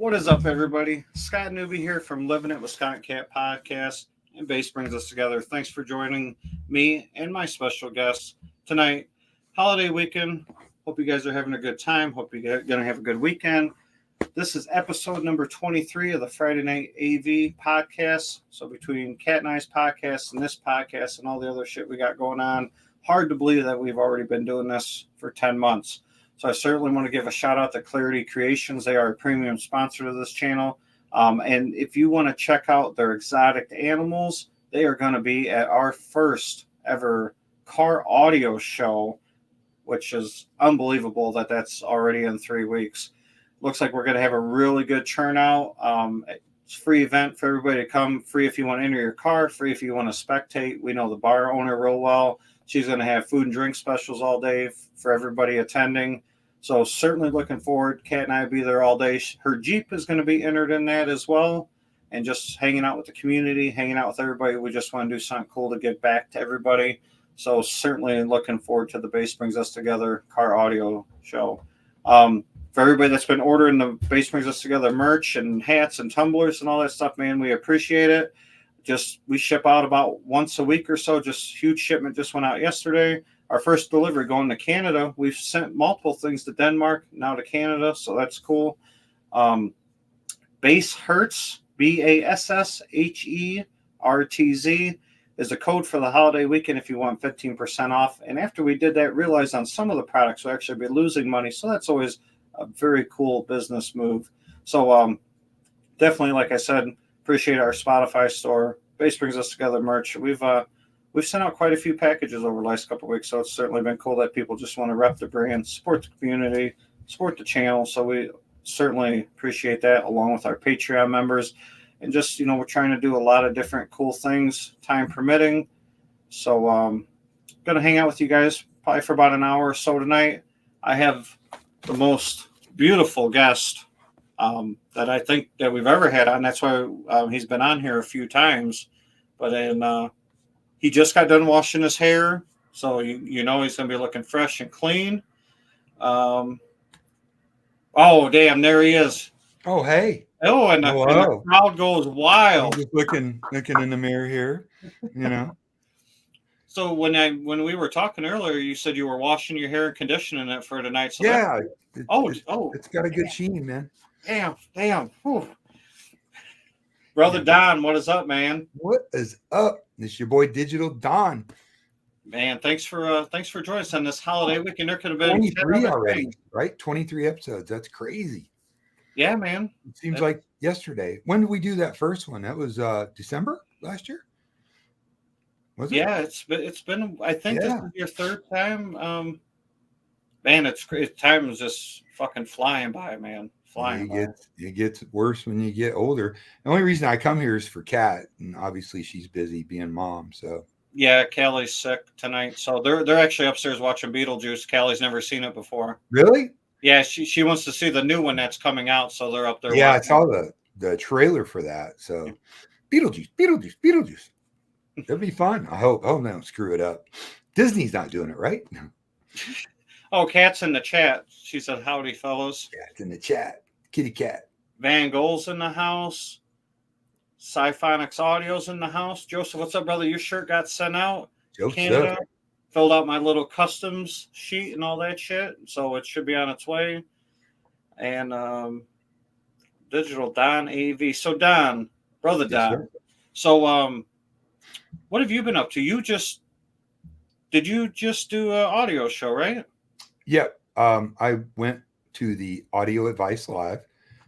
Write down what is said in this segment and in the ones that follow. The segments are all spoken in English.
What is up, everybody? Scott Newby here from Living It with Scott Cat Podcast, and Base brings us together. Thanks for joining me and my special guest tonight. Holiday weekend. Hope you guys are having a good time. Hope you're going to have a good weekend. This is episode number 23 of the Friday Night AV podcast. So between Cat and I's podcast and this podcast and all the other shit we got going on, hard to believe that we've already been doing this for 10 months. So I certainly want to give a shout out to Clarity Creations. They are a premium sponsor of this channel. And if you want to check out their exotic animals, they are going to be at our first ever car audio show, which is unbelievable that that's already in 3 weeks. Looks like we're going to have a really good turnout. It's a free event for everybody to come. Free if you want to enter your car. Free if you want to spectate. We know the bar owner real well. She's going to have food and drink specials all day for everybody attending. So certainly looking forward. Kat and I will be there all day. Her Jeep is going to be entered in that as well. And just hanging out with the community, hanging out with everybody. We just want to do something cool to give back to everybody. So certainly looking forward to the Base Brings Us Together car audio show. For everybody that's been ordering the Base Brings Us Together merch and hats and tumblers and all that stuff, man, we appreciate it. We ship out about once a week or so. Just huge shipment just went out yesterday. Our first delivery going to Canada. We've sent multiple things to Denmark, now to Canada, so that's cool. Base Hertz, BASSHERTZ, is a code for the holiday weekend if you want 15% off. And after we did that, realized on some of the products we'll actually be losing money, so that's always a very cool business move. So definitely, like I said, appreciate our Spotify store. Base Brings Us Together merch. We've sent out quite a few packages over the last couple of weeks, so it's certainly been cool that people just want to rep the brand, support the community, support the channel. So we certainly appreciate that, along with our Patreon members. And just, we're trying to do a lot of different cool things, time permitting. So going to hang out with you guys probably for about an hour or so tonight. I have the most beautiful guest that I think that we've ever had on. That's why he's been on here a few times. But then he just got done washing his hair, so you know he's going to be looking fresh and clean. Oh, damn, there he is. Oh, hey. Oh, and the crowd goes wild. I'm just looking in the mirror here, So when we were talking earlier, you said you were washing your hair and conditioning it for tonight. So yeah. It's got a good sheen, man. Damn. Whew. Brother Dunn, what is up, man? What is up? It's your boy Digital Dunn. Man, thanks for joining us on this holiday weekend. There could have been 23 already, right? 23 episodes. That's crazy. Yeah, man. It seems like yesterday. When did we do that first one? That was December last year. Was it? Yeah, it's been. I think this is your third time. Man, time is just fucking flying by, man. It gets worse when you get older. The only reason I come here is for Kat, and obviously she's busy being mom. So yeah, Callie's sick tonight, so they're actually upstairs watching Beetlejuice. Callie's never seen it before. Really? Yeah, she wants to see the new one that's coming out, so they're up there. Yeah, watching. I saw the trailer for that. So Beetlejuice. It'll be fun. I hope. Oh no, screw it up. Disney's not doing it, right? Oh, Kat's in the chat. She said, "Howdy, fellows." Cat's in the chat. Kitty cat. Van Gogh's in the house. Sci-Phonics Audio's in the house. Joseph, what's up, brother? Your shirt got sent out. Canada. Filled out my little customs sheet and all that shit. So it should be on its way. And Digital Don AV. So Don, brother Don. Yes, so what have you been up to? Did you just do an audio show, right? Yep. I went to the Audio Advice Live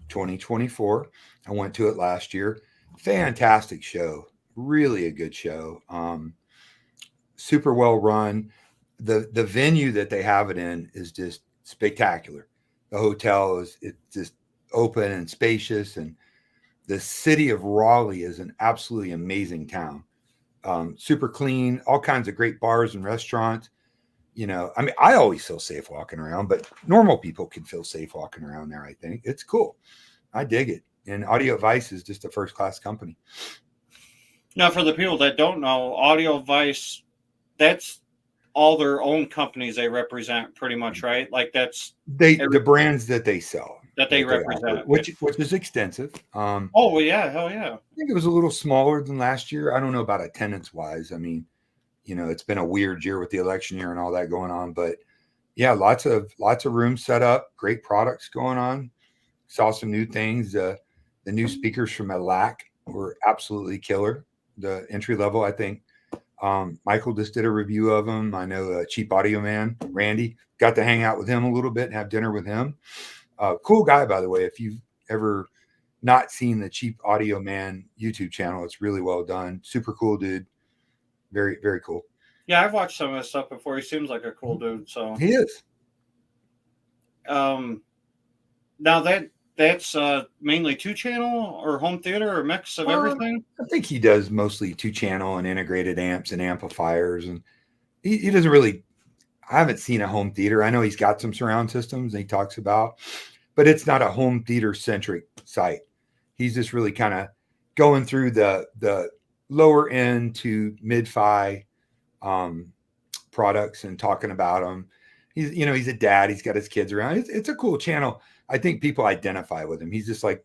2024. I went to it last year. Fantastic show. Really a good show. Super well run. The venue that they have it in is just spectacular. The hotel it's just open and spacious, and the city of Raleigh is an absolutely amazing town. Super clean, all kinds of great bars and restaurants. I always feel safe walking around, but normal people can feel safe walking around there. I think it's cool. I dig it. And Audio Advice is just a first-class company. Now, for the people that don't know, Audio Advice, that's all their own companies they represent pretty much, right? Like that's the brands that they sell. that they offer, represent. which is extensive. Oh well, yeah, hell yeah. I think it was a little smaller than last year. I don't know about attendance wise. I mean, it's been a weird year with the election year and all that going on, but yeah, lots of rooms set up, great products going on. Saw some new things. The new speakers from Lac were absolutely killer. The entry level, I think. Michael just did a review of them. I know Cheap Audio Man, Randy, got to hang out with him a little bit and have dinner with him. Cool guy, by the way. If you've ever not seen the Cheap Audio Man YouTube channel, it's really well done. Super cool dude. Very, very cool. Yeah, I've watched some of his stuff before. He seems like a cool dude. So he is. Now that's mainly 2-channel or home theater or mix of everything. I think he does mostly 2-channel and integrated amps and amplifiers, and he doesn't really. I haven't seen a home theater. I know he's got some surround systems and he talks about, but it's not a home theater centric site. He's just really kind of going through the lower end to mid-fi products and talking about them. He's a dad. He's got his kids around. It's a cool channel. I think people identify with him. He's just a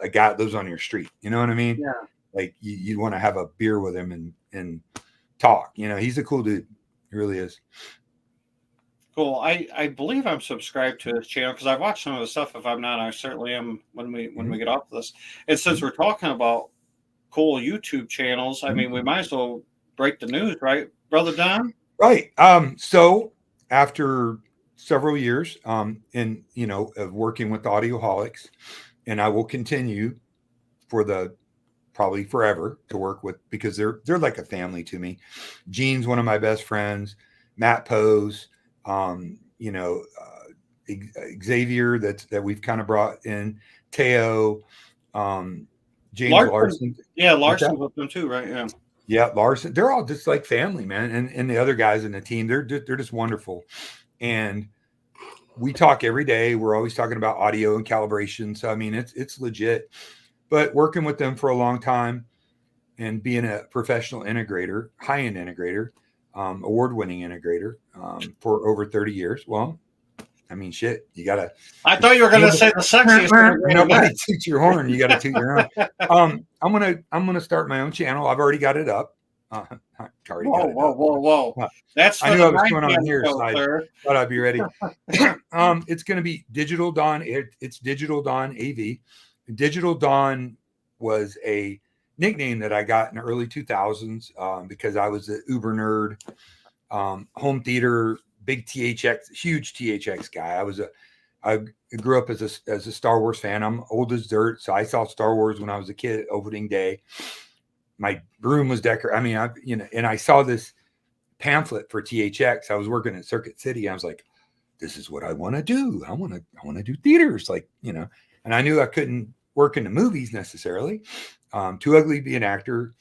guy that lives on your street. You know what I mean? Yeah. Like you want to have a beer with him and talk. He's a cool dude. He really is. Cool. I believe I'm subscribed to his channel because I've watched some of his stuff. If I'm not, I certainly am when we get off this. And since we're talking about cool YouTube channels, I mean, we might as well break the news, right, Brother Dunn? Right. So after several years of working with Audioholics, and I will continue for probably forever to work with, because they're like a family to me. Gene's one of my best friends, Matt Pose, Xavier that we've kind of brought in, Teo, James Larson. Yeah, Larson's with them too, right? Yeah. Yeah, Larson. They're all just like family, man. And the other guys in the team, they're just wonderful. And we talk every day. We're always talking about audio and calibration. So I mean, it's legit. But working with them for a long time and being a professional integrator, high-end integrator, award-winning integrator for over 30 years. Well, I mean, shit, you gotta. I thought you were gonna say the sexiest. Nobody toots your horn. You gotta toot your own. I'm gonna start my own channel. I've already got it up. Whoa! That's I knew I was going on here, so I thought I'd be ready. It's gonna be Digital Dawn. It's Digital Dawn AV. Digital Dawn was a nickname that I got in the early 2000s because I was an uber nerd, home theater, big THX, huge THX guy. I grew up as a Star Wars fan. I'm old as dirt, so I saw Star Wars when I was a kid. Opening day, my room was decorated. I mean, and I saw this pamphlet for THX. I was working at Circuit City. I was like, this is what I want to do. I want to do theaters, and I knew I couldn't work in the movies necessarily. Too ugly to be an actor,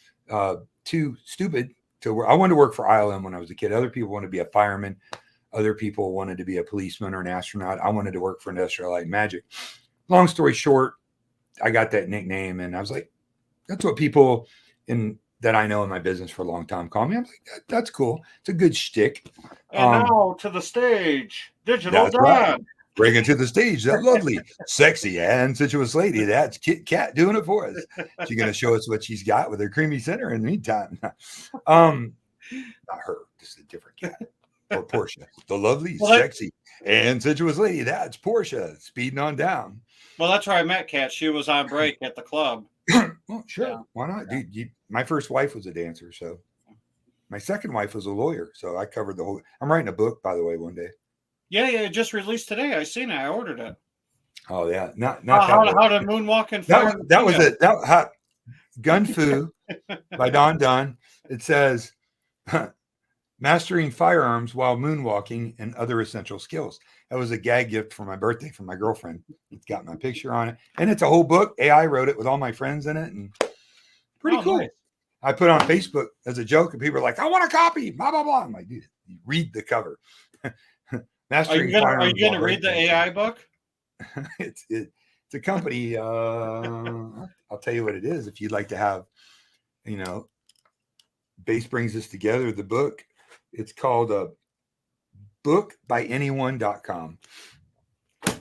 too stupid to work. I wanted to work for ILM when I was a kid. Other people wanted to be a fireman. Other people wanted to be a policeman or an astronaut. I wanted to work for Industrial Light and Magic. Long story short, I got that nickname, and I was like, that's what people that I know in my business for a long time call me. I was like, that's cool. It's a good shtick. And now to the stage, Digital Dawn. Right. Bring it to the stage, that lovely, sexy, and sensuous lady. That's Kit Kat doing it for us. She's going to show us what she's got with her creamy center in the meantime. Not her, just a different cat. Or Portia, the lovely, sexy, and sensuous lady. That's Portia speeding on down. Well, that's where I met Kat. She was on break at the club. Well, sure. Yeah. Why not? Dude, my first wife was a dancer, so my second wife was a lawyer. So I covered the whole. I'm writing a book, by the way, one day. Yeah, it just released today. I seen it. I ordered it. Oh yeah, not how to moonwalk and fire. That was it. That Gun Fu by Dunn. It says mastering firearms while moonwalking and other essential skills. That was a gag gift for my birthday from my girlfriend. It's got my picture on it, and it's a whole book. AI wrote it with all my friends in it, and pretty cool. Nice. I put it on Facebook as a joke, and people are like, "I want a copy." Blah blah blah. I'm like, dude, read the cover. Are you going to read the AI book? It's a company. I'll tell you what it is. If you'd like to have, Base brings us together. The book. It's called bookbyanyone.com.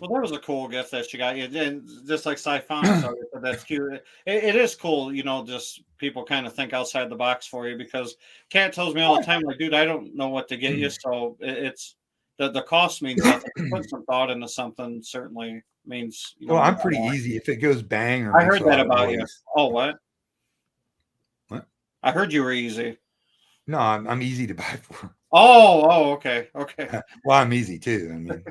Well, that was a cool gift that you got. And just like Siphonics, that's cute. It is cool, just people kind of think outside the box for you, because Kat tells me all the time, like, dude, I don't know what to get you. So it's the cost means nothing. Put some thought into something certainly means, Well, I'm more. pretty easy. If it goes bang or I makes heard a that lot of about you. noise. Oh, what? What? I heard you were easy. No, I'm easy to buy for. Okay. Well, I'm easy too. I mean,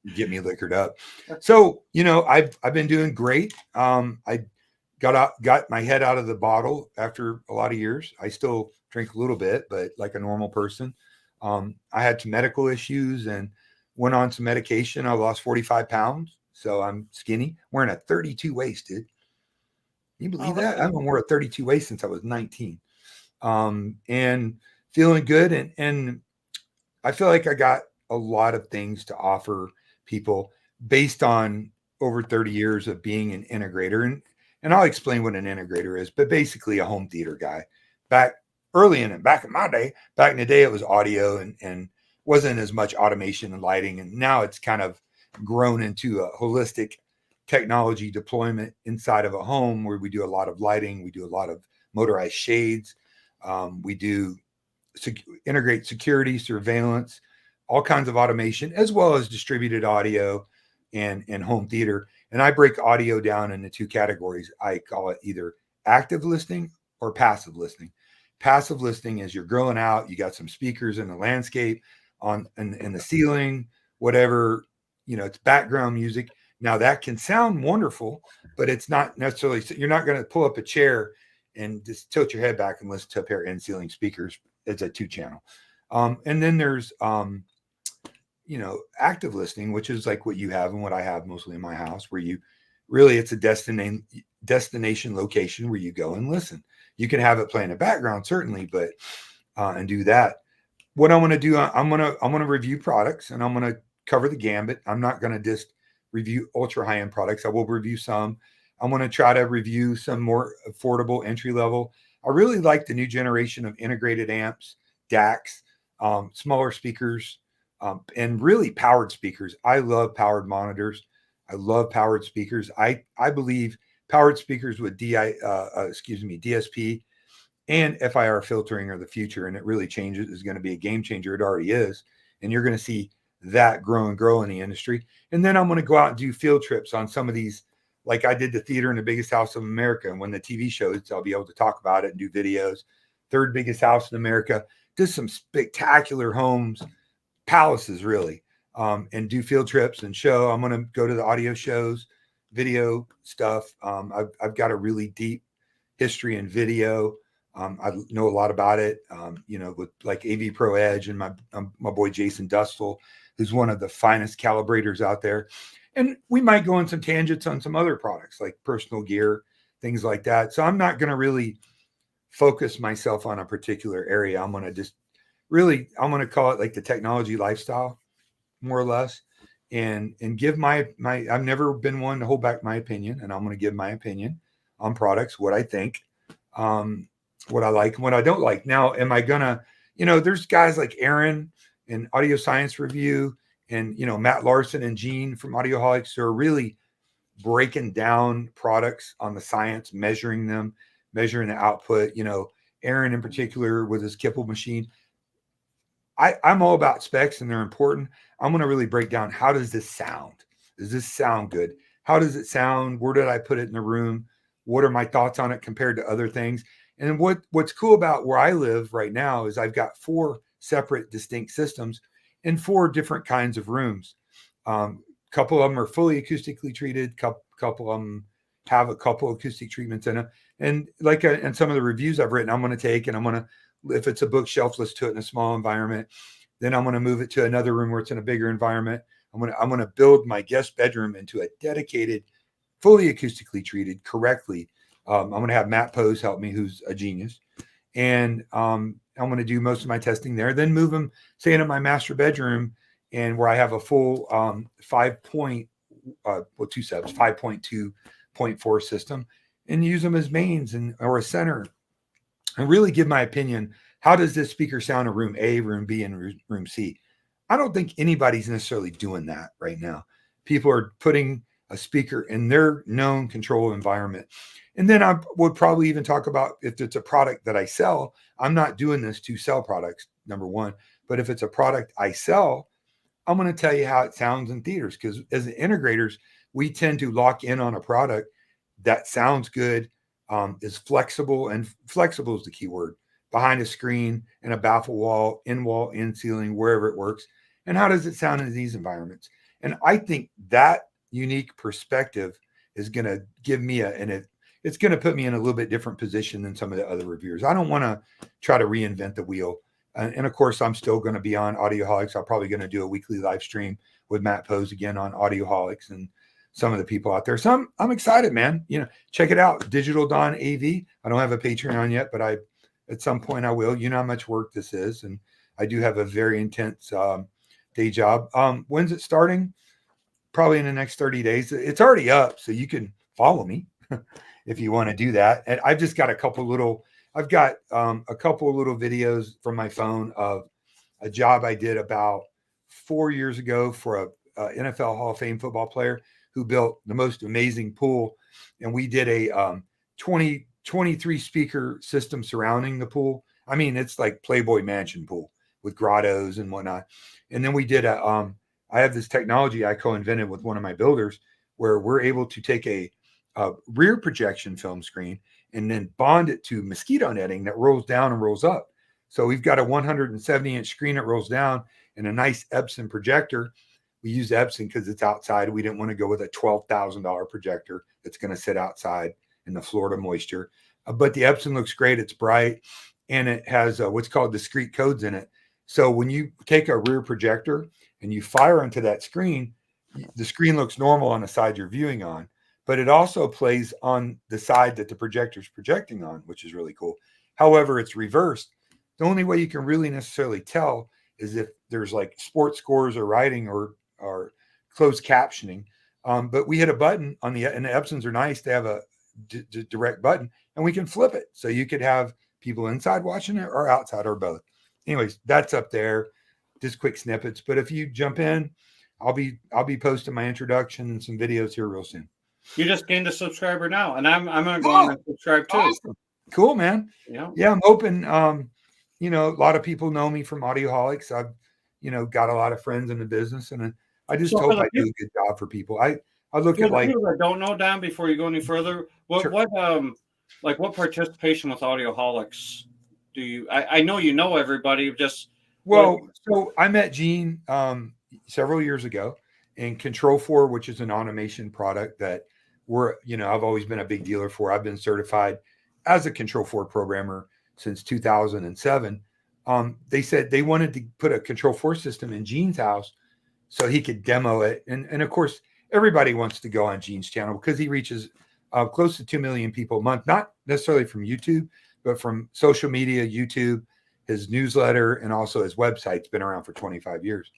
you get me liquored up. So, I've been doing great. I got my head out of the bottle after a lot of years. I still drink a little bit, but like a normal person. I had some medical issues and went on some medication. I lost 45 pounds. So I'm skinny, wearing a 32 waist, dude. Can you believe that? I haven't worn a 32 waist since I was 19. And feeling good. And I feel like I got a lot of things to offer people based on over 30 years of being an integrator. And I'll explain what an integrator is, but basically a home theater guy. Back in my day, back in the day, it was audio and wasn't as much automation and lighting. And now it's kind of grown into a holistic technology deployment inside of a home where we do a lot of lighting. We do a lot of motorized shades. We do integrate security, surveillance, all kinds of automation, as well as distributed audio and home theater. And I break audio down into two categories. I call it either active listening or passive listening. Passive listening is you're grilling out, you got some speakers in the landscape in the ceiling, whatever, it's background music. Now that can sound wonderful, but it's not necessarily, you're not going to pull up a chair and just tilt your head back and listen to a pair of in-ceiling speakers. It's a 2-channel. And then there's, active listening, which is like what you have and what I have mostly in my house, where it's a destination location where you go and listen. You can have it play in the background, certainly, but, and do that. What I'm going to do, I'm going to review products and I'm going to cover the gambit. I'm not going to just review ultra high-end products. I will review some. I'm going to try to review some more affordable entry level. I really like the new generation of integrated amps, DACs, smaller speakers, and really powered speakers. I love powered monitors. I love powered speakers. I believe powered speakers with DSP and FIR filtering are the future, and it really changes. Is going to be a game changer. It already is, and you're going to see that grow in the industry. And then I'm going to go out and do field trips on some of these. Like I did the theater in the biggest house of America. And when the TV shows, I'll be able to talk about it and do videos. Third biggest house in America. Just some spectacular homes, palaces, really, and do field trips and show. I'm going to go to the audio shows, video stuff. I've got a really deep history in video. I know a lot about it, with like AV Pro Edge and my boy Jason Dustle, who's one of the finest calibrators out there. And we might go on some tangents on some other products like personal gear, things like that. So I'm not going to really focus myself on a particular area. I'm going to call it like the technology lifestyle, more or less, and give my I've never been one to hold back my opinion, and I'm going to give my opinion on products, what I think, what I like and what I don't like. Now, am I going to, there's guys like Aaron and Audio Science Review and, Matt Larson and Gene from Audioholics who are really breaking down products on the science, measuring them, measuring the output. Aaron in particular with his Kipple machine. I'm all about specs and they're important. I'm going to really break down, how does this sound? Does this sound good? How does it sound? Where did I put it in the room? What are my thoughts on it compared to other things? And what's cool about where I live right now is I've got 4 separate distinct systems in 4 different kinds of rooms. Couple of them are fully acoustically treated. Couple of them have a couple acoustic treatments in it. And and some of the reviews I've written, I'm going to take and I'm going to, if it's a bookshelf, let's do it in a small environment. Then I'm going to move it to another room where it's in a bigger environment. I'm going to build my guest bedroom into a dedicated, fully acoustically treated correctly. I'm going to have Matt Pose help me, who's a genius. And I'm going to do most of my testing there, then move them, say, into my master bedroom, and where I have a full 5.2.4 system, and use them as mains or a center, and really give my opinion. How does this speaker sound in room A, room B, and room C? I don't think anybody's necessarily doing that right now. people are putting a speaker in their known control environment. And then I would probably even talk about if it's a product that I sell. I'm not doing this to sell products, number one. But if it's a product I sell, I'm going to tell you how it sounds in theaters, because as integrators, we tend to lock in on a product that sounds good, is flexible, and flexible is the key word, behind a screen, in a baffle wall, in ceiling, wherever it works. And how does it sound in these environments? And I think that unique perspective is going to give me it's going to put me in a little bit different position than some of the other reviewers. I don't want to try to reinvent the wheel. And of course, I'm still going to be on Audioholics. I'm probably going to do a weekly live stream with Matt Pose again on Audioholics and some of the people out there. So I'm excited, man. Check it out. Digital Dunn AV. I don't have a Patreon yet, but at some point I will. You know how much work this is. And I do have a very intense day job. When's it starting? Probably in the next 30 days. It's already up, so you can follow me if you want to do that. And I've just got a couple little videos from my phone of a job I did about 4 years ago for a NFL Hall of Fame football player who built the most amazing pool. And we did a 23 speaker system surrounding the pool. I mean, it's like Playboy Mansion pool with grottos and whatnot. And then we did I have this technology I co-invented with one of my builders where we're able to take a rear projection film screen and then bond it to mosquito netting that rolls down and rolls up. So we've got a 170-inch screen that rolls down and a nice Epson projector. We use Epson because it's outside. We didn't want to go with a $12,000 projector that's going to sit outside in the Florida moisture. But the Epson looks great. It's bright, and it has what's called discrete codes in it. So when you take a rear projector and you fire into that screen, the screen looks normal on the side you're viewing on, but it also plays on the side that the projector is projecting on, which is really cool. However, it's reversed. The only way you can really necessarily tell is if there's like sports scores or writing or closed captioning. But we hit a button and the Epsons are nice. They have a direct button, and we can flip it. So you could have people inside watching it or outside or both. Anyways, that's up there. Just quick snippets. But if you jump in, I'll be posting my introduction and some videos here real soon. You just gained a subscriber now, and I'm going to go on and subscribe too. Awesome. Cool, man. Yeah, I'm hoping. A lot of people know me from Audioholics. I've, got a lot of friends in the business, and I just hope I do a good job for people. I look at like people that don't know, Don, before you go any further. What participation with Audioholics do you? I know you know everybody. So I met Gene several years ago in Control4, which is an automation product that I've always been a big dealer for. I've been certified as a Control4 programmer since 2007. They said they wanted to put a Control4 system in Gene's house so he could demo it. And of course, everybody wants to go on Gene's channel because he reaches close to 2 million people a month, not necessarily from YouTube, but from social media, YouTube, his newsletter, and also his website's been around for 25 years.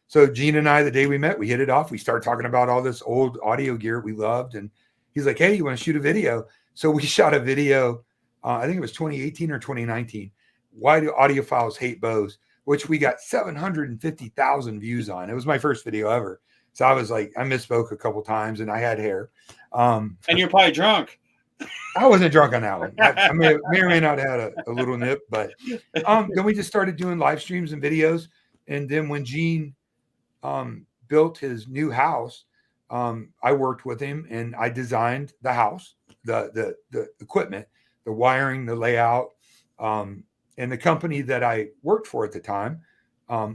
So Gene and I, the day we met, we hit it off. We started talking about all this old audio gear we loved. And he's like, hey, you want to shoot a video? So we shot a video. I think it was 2018 or 2019. Why do audiophiles hate Bose? Which we got 750,000 views on. It was my first video ever. So I was like, I misspoke a couple times and I had hair. And you're probably drunk. I wasn't drunk on that one. I may or may not have had a little nip, but then we just started doing live streams and videos. And then when Gene built his new house, I worked with him and I designed the house, the equipment, the wiring, the layout, and the company that I worked for at the time.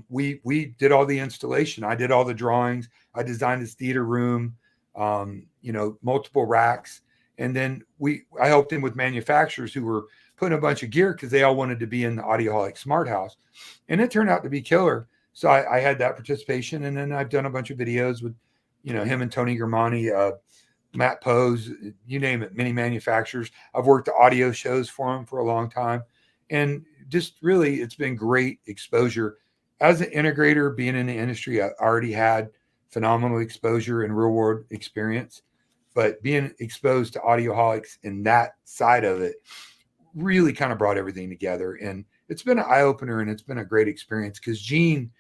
We did all the installation. I did all the drawings. I designed his theater room, multiple racks. And then I helped him with manufacturers who were putting a bunch of gear because they all wanted to be in the Audioholic Smart House. And it turned out to be killer. So I had that participation. And then I've done a bunch of videos with, him and Tony Germani, Matt Pose, you name it, many manufacturers. I've worked the audio shows for him for a long time. And just really, it's been great exposure. As an integrator, being in the industry, I already had phenomenal exposure and real world experience. But being exposed to Audioholics and that side of it really kind of brought everything together. And it's been an eye-opener and it's been a great experience because Gene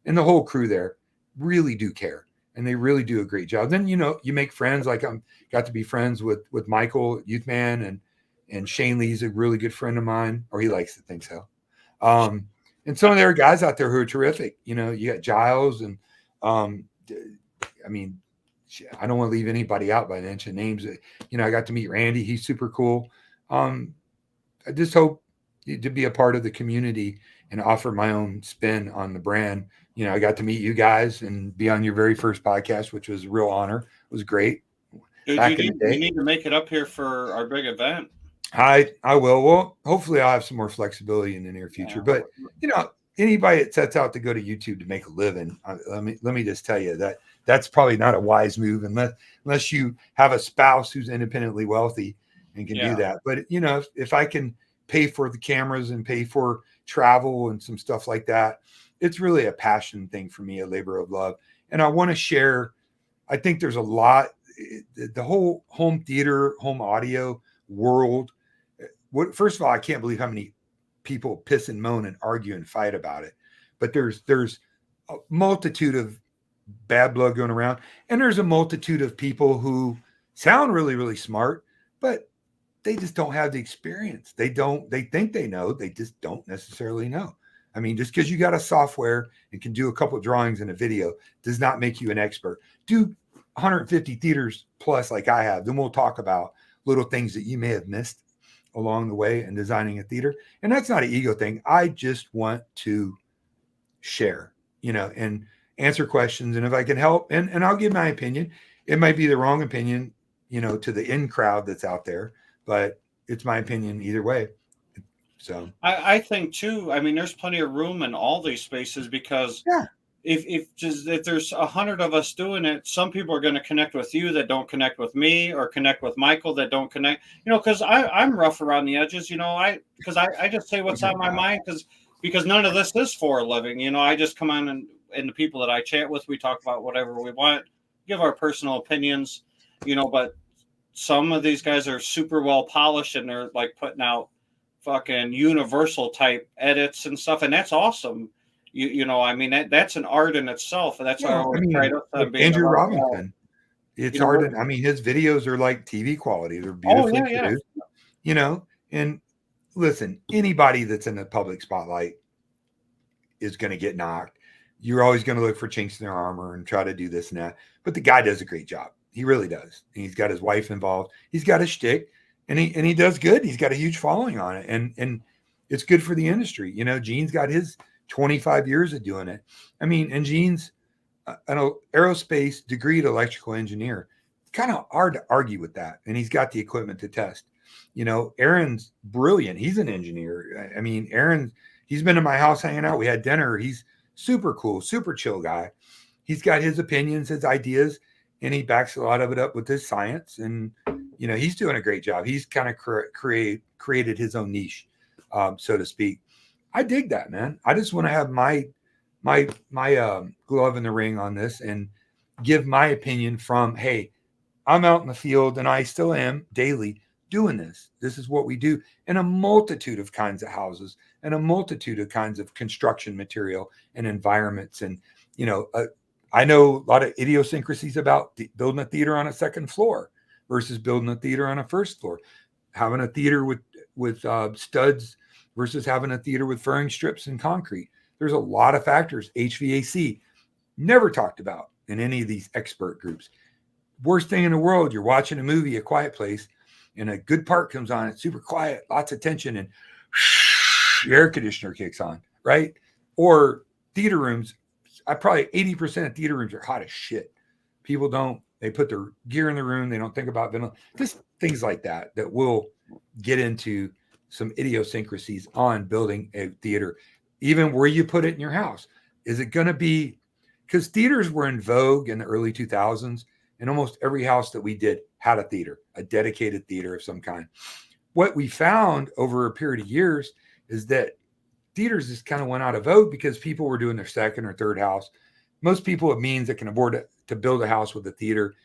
and the whole crew there really do care. and they really do a great job. Then, you know, you make friends. Like I'm got to be friends with Michael Youthman, and Shane Lee's a really good friend of mine, or he likes to think so. And some of their guys out there who are terrific. You know, you got Giles, and I mean, I don't want to leave anybody out by mentioning names. You know, I got to meet Randy. He's super cool. I just hope to be a part of the community and offer my own spin on the brand. You know, I got to meet you guys and be on your very first podcast, which was a real honor. It was great. Dude, Back in the day. you need to make it up here for our big event. I will. Well, hopefully I'll have some more flexibility in the near future. Yeah. But you know, anybody that sets out to go to YouTube to make a living, let me just tell you that that's probably not a wise move unless you have a spouse who's independently wealthy and can do that. But you know, if I can pay for the cameras and pay for travel and some stuff like that, it's really a passion thing for me, a labor of love. And I want to share. I think there's a lot. The whole home theater, home audio world. First of all, I can't believe how many people piss and moan and argue and fight about it. But there's a multitude of bad blood going around, and there's a multitude of people who sound really, really smart, but they just don't have the experience. They think they know, they just don't necessarily know. I mean, just because you got a software and can do a couple of drawings and a video does not make you an expert. Do 150 theaters plus like I have, then we'll talk about little things that you may have missed along the way in designing a theater. And that's not an ego thing. I just want to share, you know, and answer questions. And if I can help, and I'll give my opinion. It might be the wrong opinion, you know, to the in crowd that's out there, but it's my opinion either way. So I think too, I mean, there's plenty of room in all these spaces because if there's 100 of us doing it, some people are going to connect with you that don't connect with me, or connect with Michael that don't connect, you know, because I'm rough around the edges, you know, I just say what's on my mind because none of this is for a living, you know. I just come on and the people that I chat with, we talk about whatever we want, give our personal opinions, you know, but some of these guys are super well polished and they're like putting out fucking universal type edits and stuff, and that's awesome. You know, I mean, that's an art in itself. And that's why I mean, Andrew Robinson. It's art. I mean, his videos are like TV quality. They're beautifully produced. You know, and listen, anybody that's in the public spotlight is going to get knocked. You're always going to look for chinks in their armor and try to do this and that. But the guy does a great job. He really does. And he's got his wife involved. He's got a shtick, and he does good. He's got a huge following on it, and it's good for the industry. You know, Gene's got his 25 years of doing it. I mean, and Gene's an aerospace degreed electrical engineer. It's kind of hard to argue with that. And he's got the equipment to test. You know, Aaron's brilliant. He's an engineer. I mean, Aaron, he's been in my house hanging out. We had dinner. He's super cool, super chill guy. He's got his opinions, his ideas, and he backs a lot of it up with his science. And, you know, he's doing a great job. He's kind of created his own niche, so to speak. I dig that, man. I just want to have my glove in the ring on this and give my opinion from, hey, I'm out in the field and I still am daily doing this. This is what we do in a multitude of kinds of houses and a multitude of kinds of construction material and environments. And, you know, I know a lot of idiosyncrasies about building a theater on a second floor versus building a theater on a first floor, having a theater with studs versus having a theater with furring strips and concrete. There's a lot of factors. HVAC, never talked about in any of these expert groups. Worst thing in the world, you're watching a movie, A Quiet Place, and a good part comes on. It's super quiet, lots of tension, and your air conditioner kicks on, right? Or theater rooms, probably 80% of theater rooms are hot as shit. People they put their gear in the room. They don't think about ventilation. Just things like that will get into some idiosyncrasies on building a theater, even where you put it in your house. Is it going to be, because theaters were in vogue in the early 2000s, and almost every house that we did had a theater, a dedicated theater of some kind. What we found over a period of years is that theaters just kind of went out of vogue because people were doing their second or third house. Most people have means that can afford to build a house with a theater,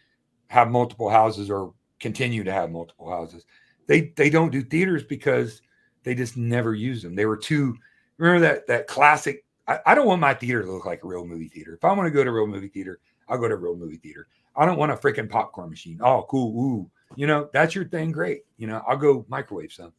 have multiple houses, or continue to have multiple houses. They don't do theaters because they just never use them. They were too, remember that classic, I don't want my theater to look like a real movie theater. If I want to go to a real movie theater, I'll go to a real movie theater. I don't want a freaking popcorn machine. Oh, cool. Ooh, that's your thing. Great. I'll go microwave some.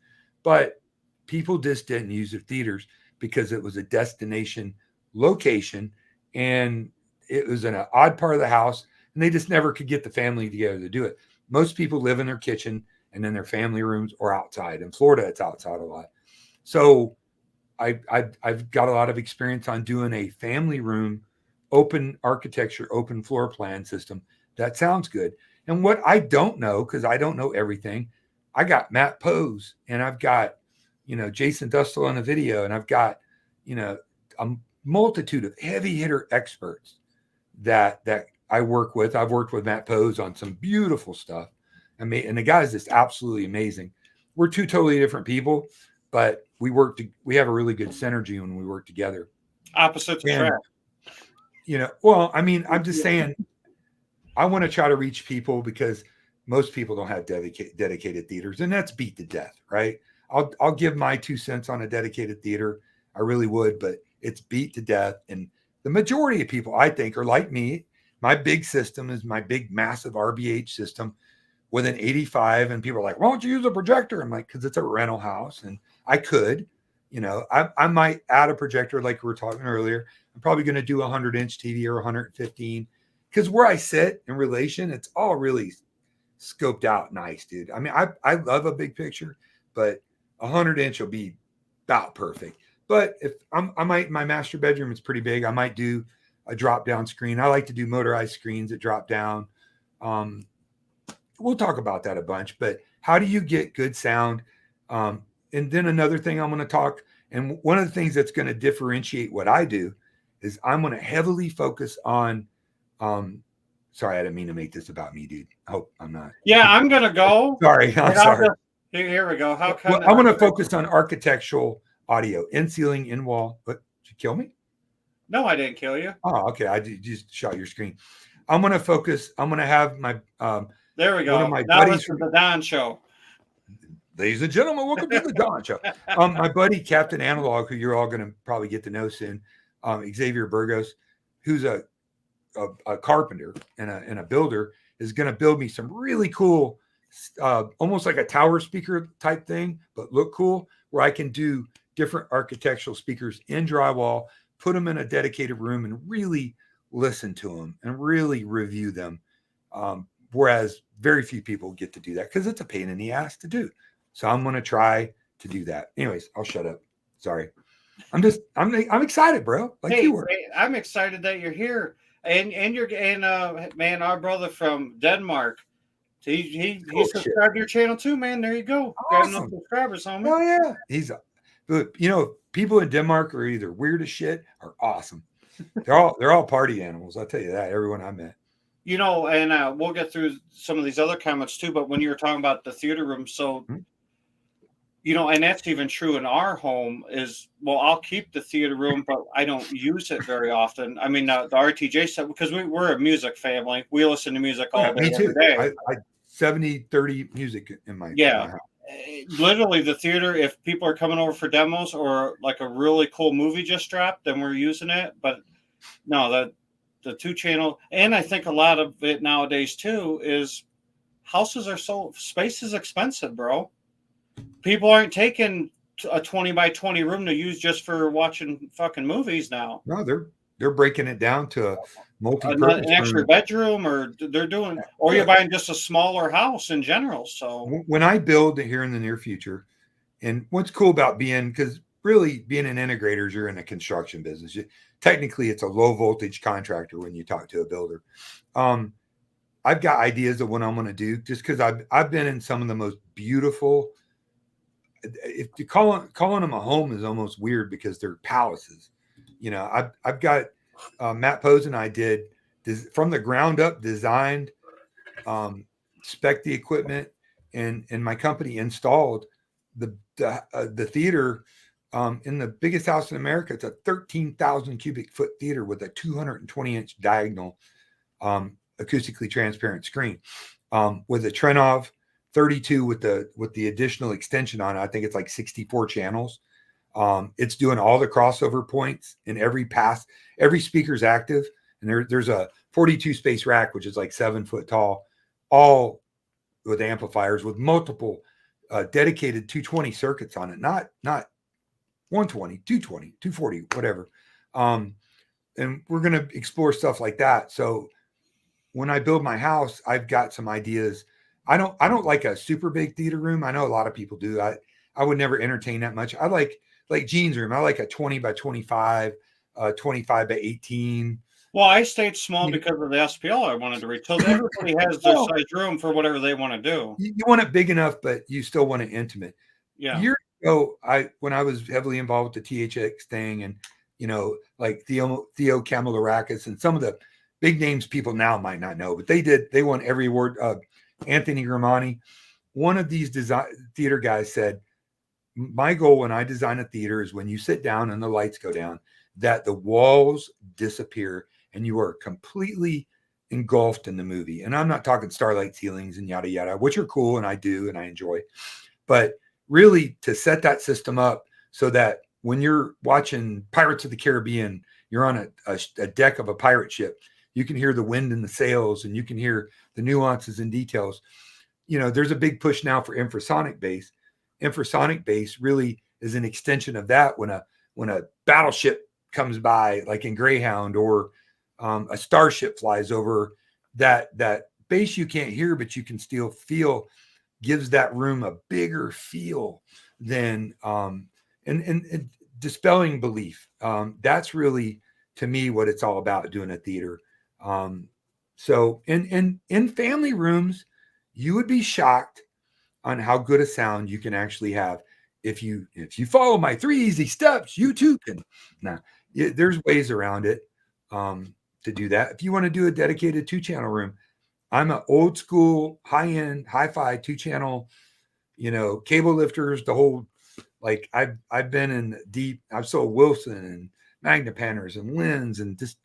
But people just didn't use the theaters because it was a destination location and it was in an odd part of the house and they just never could get the family together to do it. Most people live in their kitchen and in their family rooms or outside. In Florida, it's outside a lot. So I've got a lot of experience on doing a family room, open architecture, open floor plan system. That sounds good. And what I don't know, because I don't know everything, I got Matt Pose and I've got, Jason Dustle on the video, and I've got, a multitude of heavy hitter experts that I work with. I've worked with Matt Pose on some beautiful stuff. And the guy's just absolutely amazing. We're two totally different people, but we have a really good synergy when we work together. Opposite attract. I'm just saying, I want to try to reach people because most people don't have dedicated theaters, and that's beat to death, right? I'll give my 2 cents on a dedicated theater. I really would, but it's beat to death. And the majority of people, I think, are like me. My big system is my big, massive RBH system with an 85, and people are like, why don't you use a projector? I'm like, because it's a rental house, and I could, I might add a projector like we were talking earlier. I'm probably going to do a 100-inch TV or 115, because where I sit in relation, it's all really scoped out nice, dude. I mean, I love a big picture, but 100-inch will be about perfect. But if my master bedroom is pretty big, I might do a drop down screen. I like to do motorized screens that drop down. We'll talk about that a bunch, but how do you get good sound? And then another thing I'm going to talk, and one of the things that's going to differentiate what I do is I'm going to heavily focus on, sorry, I didn't mean to make this about me, dude. I hope I'm not. Yeah, I'm going to go. Sorry. I'm sorry. Here we go. I'm going to focus on architectural audio, in ceiling, in wall. What, did you kill me? No, I didn't kill you. Oh, okay. I just shot your screen. I'm going to focus. I'm going to have my, there we go. One of my now buddies from the Dunn Show. Ladies and gentlemen, welcome to the Dunn Show. My buddy Captain Analog, who you're all going to probably get to know soon, Xavier Burgos, who's a carpenter and a builder, is going to build me some really cool, almost like a tower speaker type thing, but look cool, where I can do different architectural speakers in drywall, put them in a dedicated room, and really listen to them and really review them. Whereas very few people get to do that because it's a pain in the ass to do. So I'm going to try to do that. Anyways, I'll shut up. Sorry. I'm excited, bro. Like you were. Hey, I'm excited that you're here. And man, our brother from Denmark, he subscribed to your channel too, man. There you go. Awesome. Got enough subscribers, homie. Oh yeah. People in Denmark are either weird as shit or awesome. They're all party animals. I'll tell you that. Everyone I met. And we'll get through some of these other comments too. But when you were talking about the theater room, so and that's even true in our home. I'll keep the theater room, but I don't use it very often. I mean, the RTJ stuff, because we're a music family. We listen to music all day, every day. I 70-30 music in my house. Literally the theater, if people are coming over for demos or like a really cool movie just dropped, then we're using it. But no, the 2-channel, and I think a lot of it nowadays too is houses are so, space is expensive, bro. People aren't taking a 20 by 20 room to use just for watching fucking movies now. No, they're breaking it down to a multi-purpose an extra bedroom, or you're buying just a smaller house in general. So when I build here in the near future, and what's cool about because really being an integrator, you're in the construction business. Technically, it's a low voltage contractor when you talk to a builder. I've got ideas of what I'm going to do, just because I've been in some of the most beautiful. If you calling them a home is almost weird because they're palaces. I've got Matt Pose and I did from the ground up designed, spec the equipment, and my company installed the theater in the biggest house in America. It's a 13,000 cubic foot theater with a 220-inch diagonal acoustically transparent screen with a Trenov 32 with the additional extension on it. I think it's like 64 channels. It's doing all the crossover points in every pass. Every speaker's active, and and there's a 42 space rack, which is like 7 foot tall, all with amplifiers with multiple dedicated 220 circuits on it, not 120, 220, 240, whatever. And we're going to explore stuff like that. So when I build my house, I've got some ideas. I don't like a super big theater room. I know a lot of people do. I would never entertain that much. I like Gene's room. I like a 20 by 25, 25 by 18. Well, I stayed small because of the SPL I wanted to reach. So everybody has their size room for whatever they want to do. You want it bbig enough, but you still want it intimate. Yeah. Years ago, when I was heavily involved with the THX thing, and like Theo Camilarakis and some of the big names people now might not know, but they won every award. Anthony Gramani, one of these theater guys, said, my goal when I design a theater is when you sit down and the lights go down, that the walls disappear and you are completely engulfed in the movie. And I'm not talking starlight ceilings and yada, yada, which are cool. And I do, and I enjoy, but really to set that system up so that when you're watching Pirates of the Caribbean, you're on a deck of a pirate ship, you can hear the wind in the sails and you can hear the nuances and details. There's a big push now for infrasonic bass. Infrasonic bass really is an extension of that. When a battleship comes by, like in Greyhound, or a starship flies over, that bass you can't hear, but you can still feel, gives that room a bigger feel than and dispelling belief. That's really, to me, what it's all about doing a theater. So in family rooms, you would be shocked on how good a sound you can actually have. If you follow my 3 easy steps, you too can. Now, there's ways around it to do that. If you want to do a dedicated 2-channel room, I'm an old school, high-end, hi-fi 2-channel, cable lifters, the whole, like I've been in deep, I've sold Wilson and Magnapanners and Lens, and just,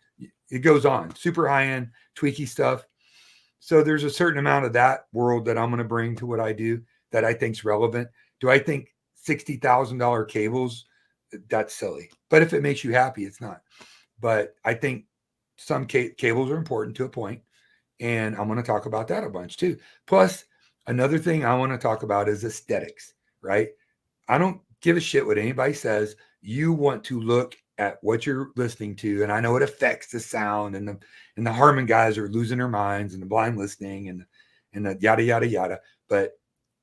it goes on, super high-end, tweaky stuff. So there's a certain amount of that world that I'm going to bring to what I do that I think is relevant. Do I think $60,000 cables? That's silly. But if it makes you happy, it's not. But I think some cables are important to a point, and I'm going to talk about that a bunch too. Plus, another thing I want to talk about is aesthetics, right? I don't give a shit what anybody says. You want to look at what you're listening to, and I know it affects the sound, and the Harman guys are losing their minds, and the blind listening, and the yada yada yada. But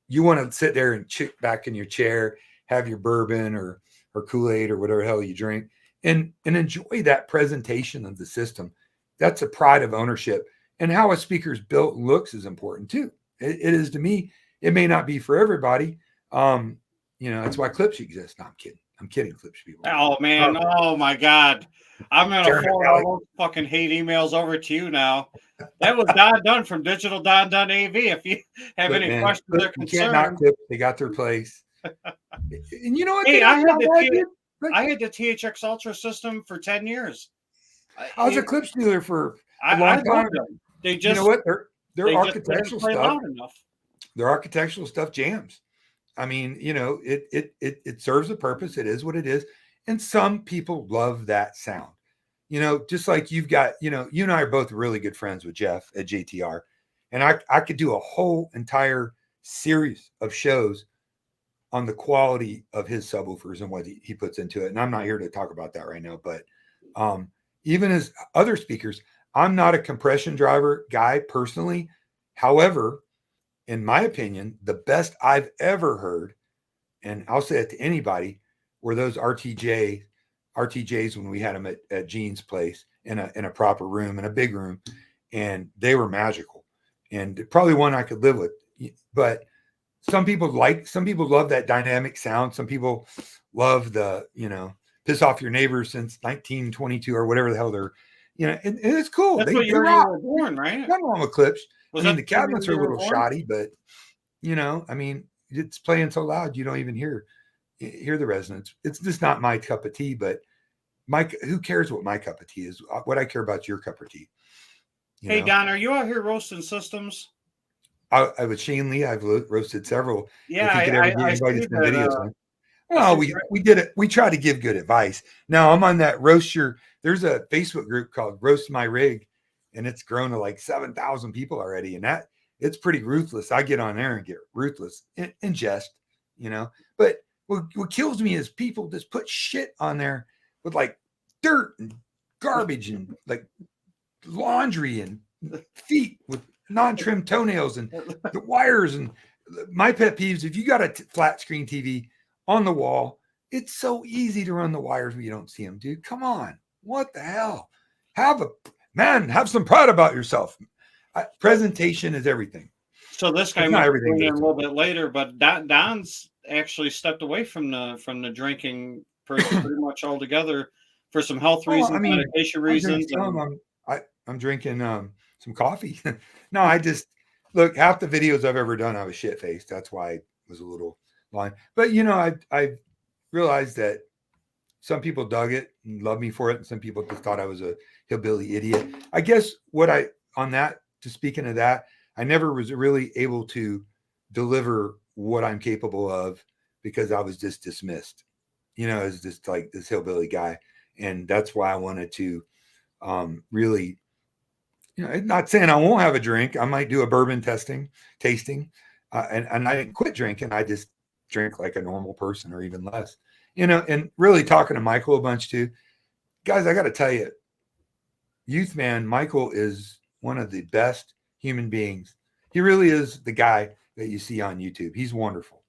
you want to sit there and chick back in your chair, have your bourbon or Kool-Aid or whatever hell you drink, and enjoy that presentation of the system. That's a pride of ownership, and how a speaker's built and looks is important too. It is to me. It may not be for everybody. That's why clips exist. No, I'm kidding, clips people. Oh man, oh my God. I'm gonna forward all those fucking hate emails over to you now. That was Dunn from Digital Don AV. If you have any questions or concerns, they got their place. And you know what? Hey, I had the THX Ultra system for 10 years. I was a clips dealer for a long time. They just, you know what? Their architectural stuff. Their architectural stuff jams. I mean, it serves a purpose. It is what it is. And some people love that sound. Just like you've got, you and I are both really good friends with Jeff at JTR. And I could do a whole entire series of shows on the quality of his subwoofers and what he puts into it. And I'm not here to talk about that right now. But even as other speakers, I'm not a compression driver guy personally. However, in my opinion, the best I've ever heard, and I'll say it to anybody, were those RTJs when we had them at Gene's place in a proper room, in a big room, and they were magical, and probably one I could live with. But some people love that dynamic sound. Some people love the, piss off your neighbors since 1922 or whatever the hell they're, and it's cool. That's what year you were born, right? Nothing wrong with clips. The cabinets are a little shoddy, but it's playing so loud you don't even hear the resonance. It's just not my cup of tea. But who cares what my cup of tea is? What I care about your cup of tea. Hey, Don, are you out here roasting systems? I with Shane Lee, I've roasted several. Yeah, I see that, Well, we did it. We try to give good advice. Now I'm on that There's a Facebook group called Roast My Rig, and it's grown to like 7,000 people already. And it's pretty ruthless. I get on there and get ruthless in jest, But what kills me is people just put shit on there with like dirt and garbage and like laundry and feet with non-trimmed toenails and the wires. And my pet peeves, if you got a flat screen TV on the wall, it's so easy to run the wires when you don't see them, dude. Come on. What the hell? Have some pride about yourself. Presentation is everything. So this guy might be in a little bit later, but Don's actually stepped away from the drinking pretty much altogether for some health reasons, medication reasons. I'm drinking some coffee. No, I just look, half the videos I've ever done, I was shit faced. That's why I was a little blind. But I realized that some people dug it and loved me for it, and some people just thought I was a hillbilly idiot. I guess speaking of that, I never was really able to deliver what I'm capable of because I was just dismissed, as just like this hillbilly guy. And that's why I wanted to really, not saying I won't have a drink. I might do a bourbon tasting, and I didn't quit drinking. I just drink like a normal person or even less, and really talking to Michael a bunch too. Guys, I got to tell you, Youth Man, Michael is one of the best human beings. He really is the guy that you see on YouTube. He's wonderful.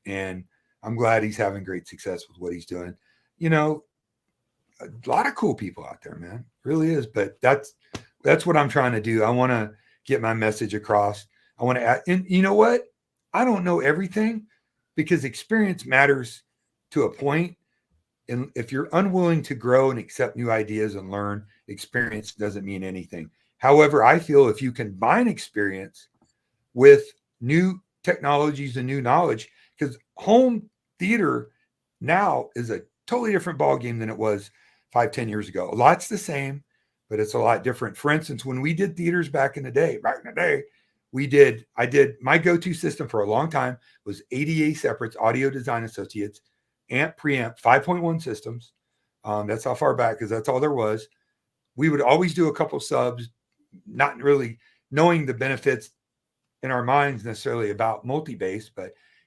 And I'm glad he's having great success with what he's doing. A lot of cool people out there, man. Really is. But that's what I'm trying to do. I want to get my message across. I want to add, and you know what? I don't know everything because experience matters to a point. And if you're unwilling to grow and accept new ideas and learn, experience doesn't mean anything. However, I feel if you combine experience with new technologies and new knowledge, because home theater now is a totally different ballgame than it was 5-10 years ago. A lot's the same, but it's a lot different. For instance, when we did theaters back in the day, I did my go-to system for a long time was ADA Separates, Audio Design Associates, amp preamp 5.1 systems. That's how far back, because that's all there was. We would always do a couple subs, not really knowing the benefits in our minds necessarily about multi-bass,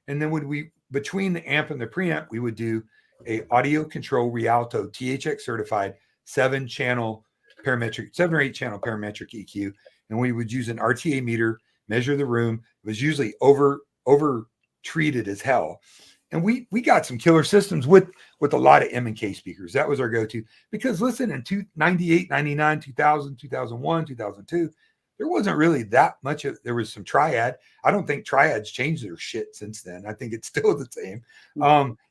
and then between the amp and the preamp, we would do a audio control Rialto THX certified 7 or 8 channel parametric EQ. And we would use an RTA meter, measure the room. It was usually over treated as hell. And we got some killer systems with a lot of M&K speakers. That was our go-to. Because listen, in 98, 99, 2000, 2001, 2002, there wasn't really that much there was some Triad. I don't think Triad's changed their shit since then. I think it's still the same.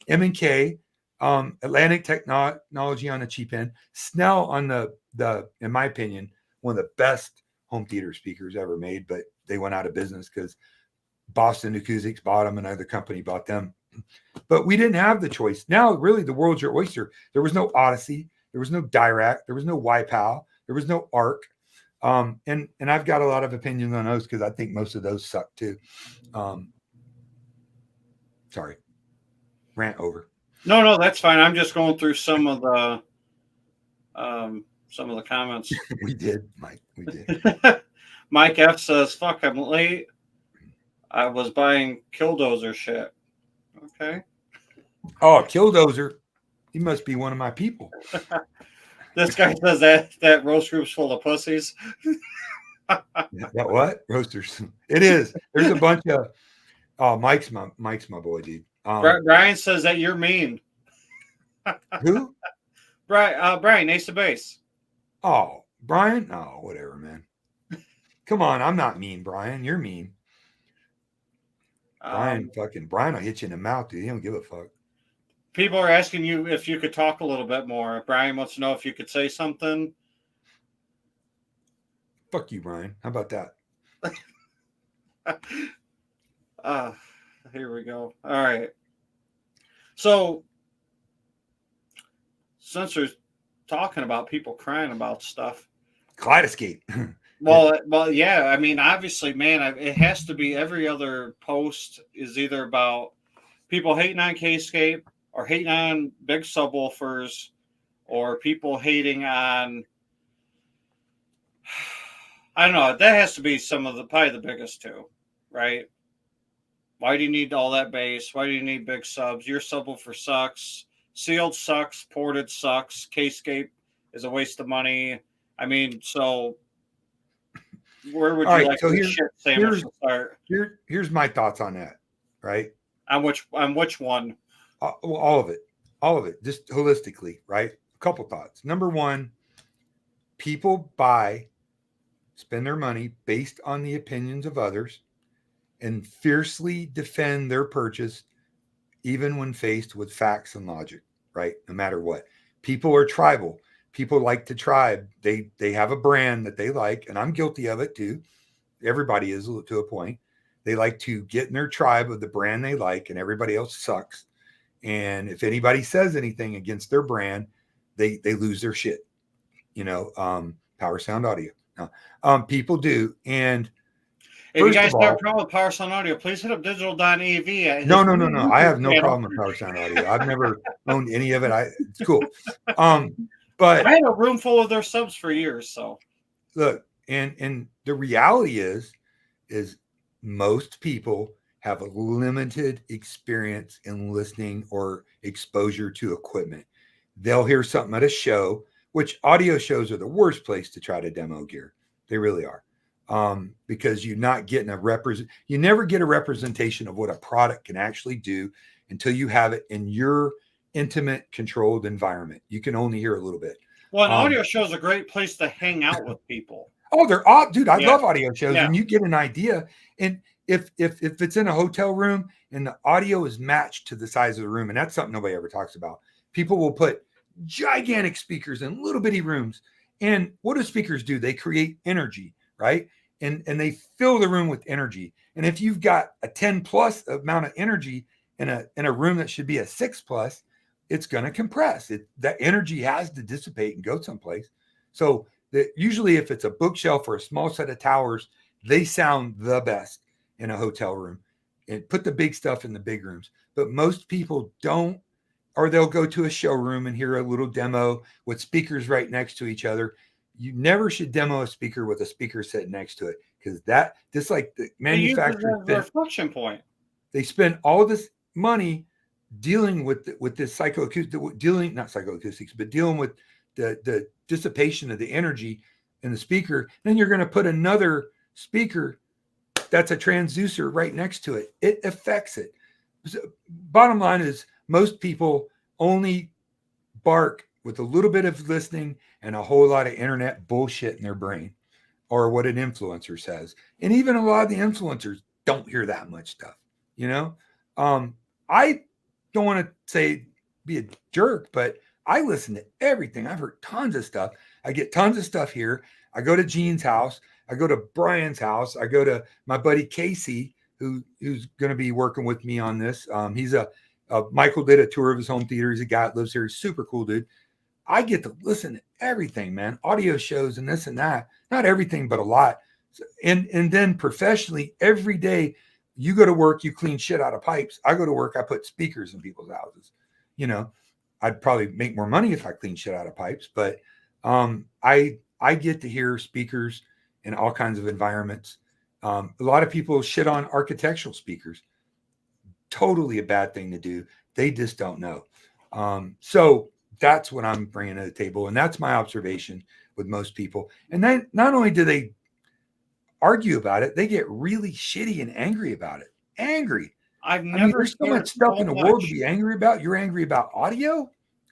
M&K, Atlantic Technology on the cheap end, Snell on the, in my opinion, one of the best home theater speakers ever made, but they went out of business because Boston Acoustics bought them, another company bought them. But we didn't have the choice. Now, really, the world's your oyster. There was no Odyssey. There was no Dirac. There was no YPAL. There was no ARC. And I've got a lot of opinions on those because I think most of those suck too. Sorry. Rant over. No, that's fine. I'm just going through some of the comments. We did, Mike. We did. Mike F says, "Fuck, I'm late. I was buying Killdozer shit." Okay. Oh, Killdozer. He must be one of my people. This guy says that roast group's full of pussies. That what? Roasters. It is. There's a bunch of. Oh, Mike's my boy, dude. Brian says that you're mean. Who? Brian, Ace of Base. Oh, Brian? Oh, whatever, man. Come on, I'm not mean, Brian. You're mean. Brian will hit you in the mouth, dude. He don't give a fuck. People are asking you if you could talk a little bit more. Brian wants to know if you could say something. Fuck you, Brian. How about that? Here we go. All right. So, since we're talking about people crying about stuff, Kaleidoscape. Well, yeah. I mean, obviously, man, it has to be every other post is either about people hating on K-Scape or hating on big subwoofers, or people hating on, I don't know, that has to be probably the biggest two, right? Why do you need all that bass? Why do you need big subs? Your subwoofer sucks. Sealed sucks. Ported sucks. K-scape is a waste of money. I mean, so where would All you right, like so the shit sandwich to start? Here's my thoughts on that, right? On which one? Well, all of it, just holistically, right? A couple thoughts. Number one, people spend their money based on the opinions of others and fiercely defend their purchase even when faced with facts and logic, right? No matter what. People are tribal. People like to tribe. They have a brand that they like, and I'm guilty of it too. Everybody is to a point. They like to get in their tribe of the brand they like, and everybody else sucks. And if anybody says anything against their brand, they lose their shit. Power Sound Audio. No, people do. And if you guys have a problem with Power Sound Audio, please hit up digital.ev. No. I have no problem with Power Sound Audio. I've never owned any of it. It's cool. But I had a room full of their subs for years. So look, and the reality is most people have a limited experience in listening or exposure to equipment. They'll hear something at a show, which audio shows are the worst place to try to demo gear. They really are. Because you're not getting you never get a representation of what a product can actually do until you have it in your intimate, controlled environment. You can only hear a little bit. Well, an audio show is a great place to hang out with people. Oh, they're off, dude. I love audio shows, and you get an idea. And if it's in a hotel room and the audio is matched to the size of the room, and that's something nobody ever talks about. People will put gigantic speakers in little bitty rooms, and what do speakers do? They create energy, right? And they fill the room with energy. And if you've got a 10 plus amount of energy in a room that should be a 6 plus, it's going to compress. That energy has to dissipate and go someplace. So usually if it's a bookshelf or a small set of towers, they sound the best in a hotel room. And put the big stuff in the big rooms. But most people don't, or they'll go to a showroom and hear a little demo with speakers right next to each other. You never should demo a speaker with a speaker sitting next to it, because just like the manufacturer, reflection point. They spend all this money dealing with this not psychoacoustics, but dealing with the dissipation of the energy in the speaker. Then you're going to put another speaker that's a transducer right next to it. It affects it. So, bottom line is most people only bark with a little bit of listening and a whole lot of internet bullshit in their brain, or what an influencer says. And even a lot of the influencers don't hear that much stuff, I don't want to say be a jerk, but I listen to everything. I've heard tons of stuff. I get tons of stuff here. I go to Gene's house. I go to Brian's house. I go to my buddy Casey, who's going to be working with me on this. He's Michael did a tour of his home theater. He's a guy that lives here. He's super cool, dude. I get to listen to everything, man. Audio shows and this and that. Not everything, but a lot. And then professionally, every day you go to work, you clean shit out of pipes. I go to work, I put speakers in people's houses. I'd probably make more money if I clean shit out of pipes, but I get to hear speakers in all kinds of environments. A lot of people shit on architectural speakers. Totally a bad thing to do. They just don't know. So that's what I'm bringing to the table. And that's my observation with most people. And then not only do they argue about it, they get really shitty and angry about it. Angry. There's so much stuff in the world to be angry about. You're angry about audio?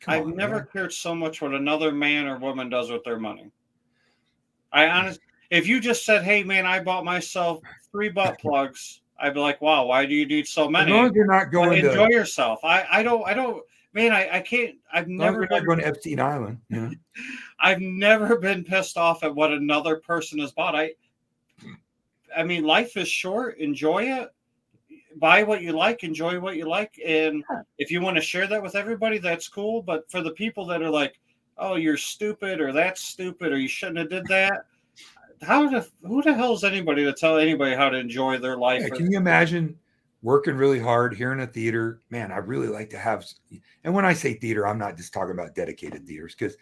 I've never cared so much what another man or woman does with their money. If you just said, hey man, I bought myself 3 butt plugs, I'd be like, wow, why do you need so many? As long as you're not going to enjoy yourself. I don't, man, I can't. I've never been going to Epstein Island. I've never been pissed off at what another person has bought. I mean, life is short. Enjoy it. Buy what you like. Enjoy what you like. And if you want to share that with everybody, that's cool. But for the people that are like, oh, you're stupid, or that's stupid, or you shouldn't have did that. Who the hell is anybody to tell anybody how to enjoy their life? Yeah, can you imagine working really hard here in a theater. Man, I really like to have, and when I say theater, I'm not just talking about dedicated theaters, because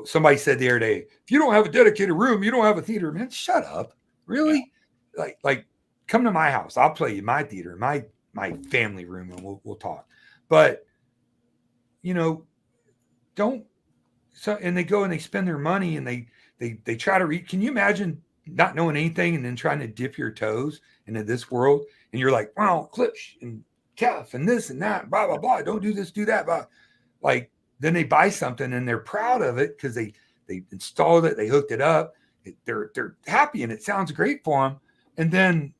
somebody said the other day, if you don't have a dedicated room, you don't have a theater. Man, shut up. Really? Yeah. Like come to my house. I'll play you my theater, my family room, and we'll talk. But don't. So, and they go and they spend their money, and they try to read. Can you imagine not knowing anything and then trying to dip your toes into this world? And you're like, wow, clips and calf and this and that, blah, blah, blah. Don't do this, do that. Blah. Like, then they buy something and they're proud of it because they installed it, they hooked it up. They're happy and it sounds great for them. And then,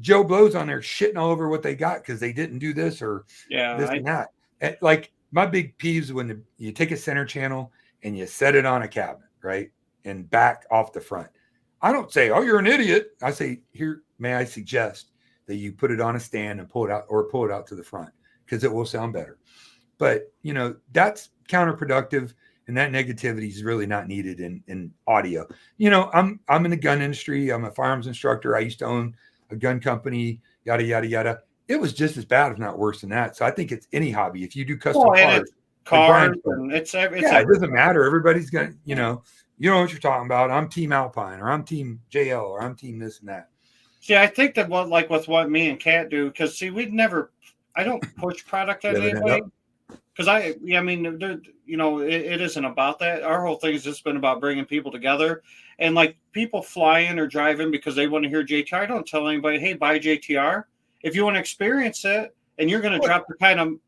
Joe Blow's on there shitting all over what they got because they didn't do this or this and that. And like, my big peeves when you take a center channel and you set it on a cabinet, right? And back off the front. I don't say, oh, you're an idiot. I say, here, may I suggest that you put it on a stand and pull it out to the front because it will sound better. But, that's counterproductive, and that negativity is really not needed in audio. I'm in the gun industry. I'm a firearms instructor. I used to own a gun company, yada, yada, yada. It was just as bad, if not worse than that. So I think it's any hobby. If you do custom cars, and it's it doesn't matter. Everybody's going to, you know what you're talking about. I'm team Alpine, or I'm team JL, or I'm team this and that. See, I think that with what me and Kat do, because I don't push product on anybody. Because it isn't about that. Our whole thing has just been about bringing people together, and like people fly in or drive in because they want to hear JTR. I don't tell anybody, hey, buy JTR. If you want to experience it, and you're going to drop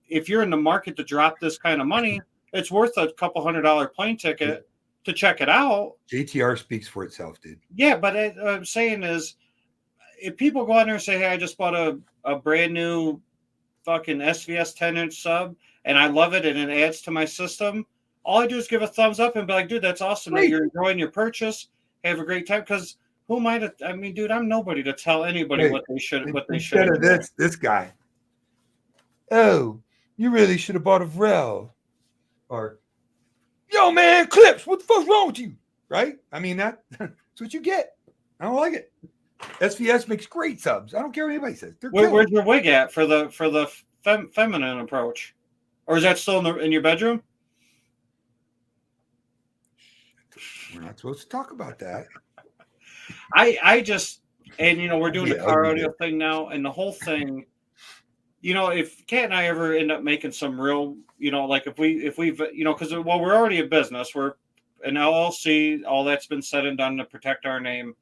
if you're in the market to drop this kind of money, it's worth a couple $100 plane ticket to check it out. JTR speaks for itself, dude. Yeah, but what I'm saying is, if people go out there and say, hey, I just bought a brand new fucking SVS 10-inch sub, and I love it, and it adds to my system, all I do is give a thumbs up and be like, dude, that's awesome that you're enjoying your purchase. Have a great time. Because who am I to? I mean, dude, I'm nobody to tell anybody what they should. Instead of this guy. Oh, you really should have bought a Vrel. Or, yo, man, Clips, what the fuck's wrong with you? Right? I mean, that's what you get. I don't like it. SVS makes great subs. I don't care what anybody says. Where's your wig at for the feminine approach? Or is that still in your bedroom? We're not supposed to talk about that. I just, and we're doing the car audio thing now, and the whole thing, if Kat and I ever end up making some real, like if we've, because we're already a business, we're an LLC, all that's been said and done to protect our name,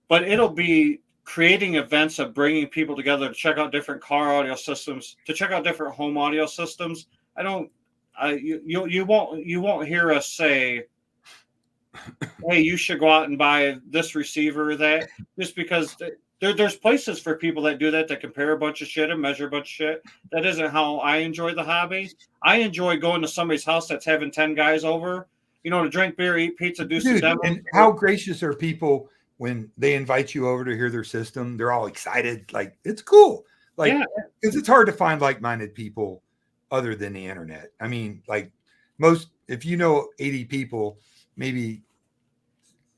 but it'll be creating events of bringing people together to check out different car audio systems, to check out different home audio systems. You won't hear us say, hey, you should go out and buy this receiver or that, just because there's places for people that do that compare a bunch of shit and measure a bunch of shit. That isn't how I enjoy the hobby. I enjoy going to somebody's house that's having 10 guys over, to drink beer, eat pizza, do some demos. And how gracious are people when they invite you over to hear their system? They're all excited. Like, it's cool. Like, because it's hard to find like-minded people other than the internet. I mean, like if 80 people, maybe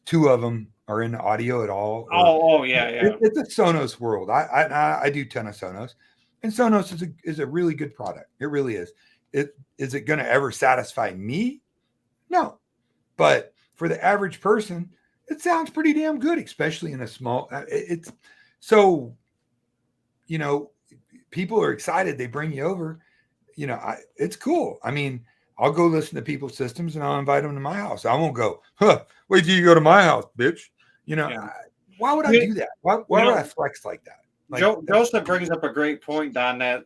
2 of them are in audio at all. It's a Sonos world. I do a ton of Sonos, and Sonos is a really good product. It really is. Is it going to ever satisfy me? No, but for the average person, it sounds pretty damn good, especially in a small. It's so, people are excited. They bring you over. It's cool. I mean, I'll go listen to people's systems and I'll invite them to my house. I won't go, wait till you go to my house, bitch. Why would I do that? Why would I flex like that? Joseph brings up a great point, Don, that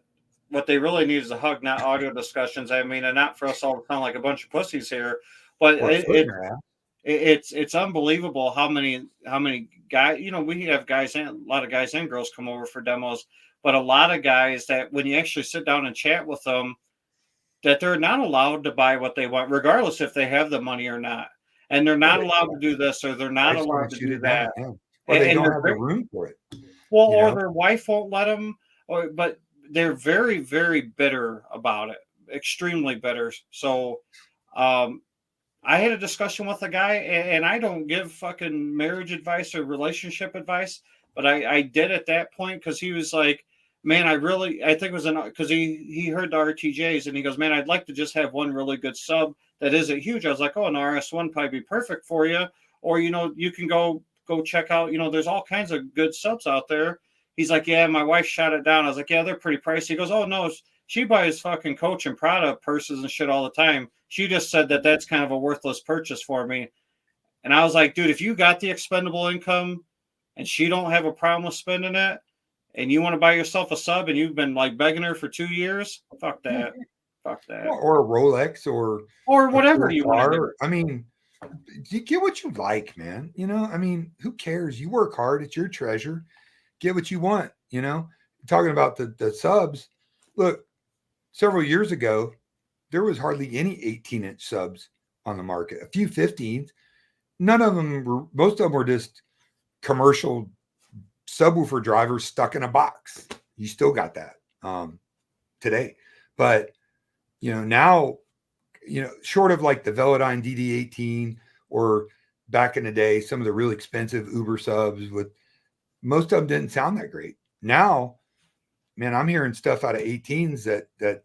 what they really need is a hug, not audio discussions. I mean, and not for us all to sound like a bunch of pussies here, but it's unbelievable how many guys, we have a lot of guys and girls come over for demos, but a lot of guys that when you actually sit down and chat with them, that they're not allowed to buy what they want, regardless if they have the money or not. And they're not allowed to do this, or they're not allowed to do that. Or they don't have the room for it. Well, or their wife won't let them, but they're very, very bitter about it. Extremely bitter. So I had a discussion with a guy, and I don't give fucking marriage advice or relationship advice, But I did at that point because he was like, man, I think it was because he heard the RTJs and he goes, man, I'd like to just have one really good sub that isn't huge. I was like, oh, an RS1 probably be perfect for you. Or, you can go check out, there's all kinds of good subs out there. He's like, yeah, my wife shot it down. I was like, yeah, they're pretty pricey. He goes, oh, no, she buys fucking Coach and Prada purses and shit all the time. She just said that that's kind of a worthless purchase for me. And I was like, dude, if you got the expendable income and she don't have a problem with spending it and you want to buy yourself a sub and you've been like begging her for 2 years, fuck that. Fuck that. Or a Rolex or whatever you want to do. I mean, you get what you like, man. I mean, who cares? You work hard. It's your treasure. Get what you want, Talking about the subs. Look, several years ago, there was hardly any 18-inch subs on the market. A few 15s. None of them were, most of them were just commercial subwoofer drivers stuck in a box. You still got that today. But, now, short of like the Velodyne DD18 or back in the day, some of the really expensive Uber subs most of them didn't sound that great. Now, man, I'm hearing stuff out of 18s that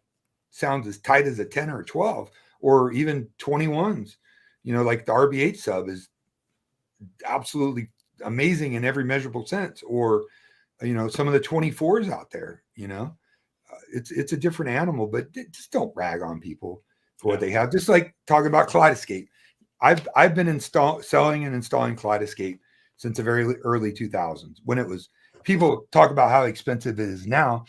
sounds as tight as a 10 or a 12 or even 21s. Like the RB8 sub is absolutely amazing in every measurable sense. Or, some of the 24s out there, it's a different animal, but just don't rag on people for what they have. Just like talking about Kaleidoscape. I've been selling and installing Kaleidoscape since the very early 2000s when it was, people talk about how expensive it is now.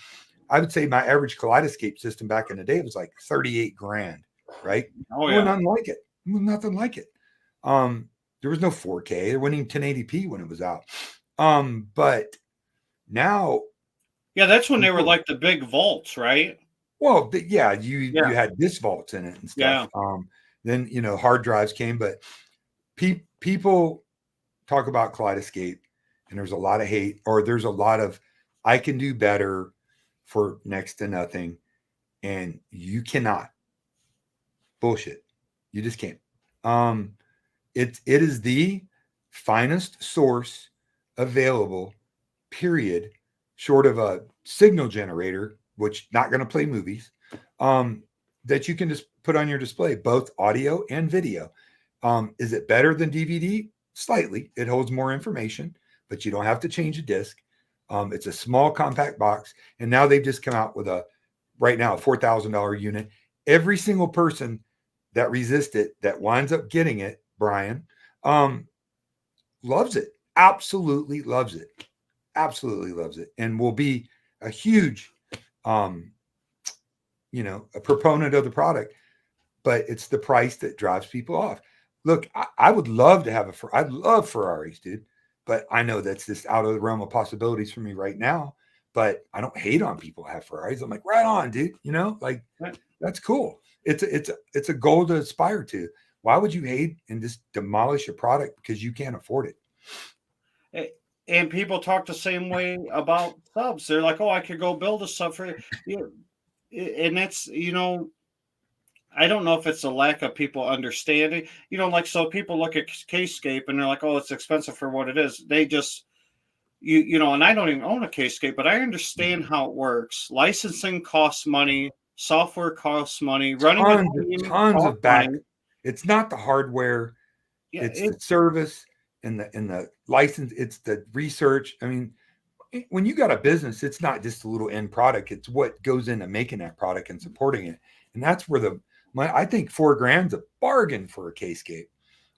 I would say my average Kaleidoscape system back in the day was like 38 grand, right? Oh, yeah. Nothing like it. Nothing like it. There was no 4K. There wasn't even 1080p when it was out. But now. Yeah, that's when they were like the big vaults, right? Well, you had disc vaults in it and stuff. Yeah. Then, hard drives came, but people talk about Kaleidoscape and there's a lot of hate, or there's a lot of, I can do better for next to nothing. And you cannot. Bullshit. You just can't. It is the finest source available, period, short of a signal generator, which not going to play movies, that you can just put on your display, both audio and video. Is it better than DVD? Slightly. It holds more information, but you don't have to change a disc. It's a small compact box. And now they've just come out with a $4,000 unit. Every single person that resists it, that winds up getting it, Brian, loves it. Absolutely loves it. Absolutely loves it. And will be a huge, a proponent of the product. But it's the price that drives people off. Look, I would love to have I love Ferraris, dude. But I know that's just out of the realm of possibilities for me right now. But I don't hate on people who have Ferraris. I'm like, right on, dude. That's cool. It's a goal to aspire to. Why would you hate and just demolish a product because you can't afford it? And people talk the same way about subs. They're like, oh, I could go build a sub for you. And that's, I don't know if it's a lack of people understanding, so people look at K-Scape and they're like, oh, it's expensive for what it is. They just, and I don't even own a K-Scape, but I understand how it works. Licensing costs money. Software costs money. Running tons of back. Money. It's not the hardware. Yeah, it's the service and the license. It's the research. I mean, when you got a business, it's not just a little end product. It's what goes into making that product and supporting it. And that's where I think $4,000's a bargain for a K-Scape.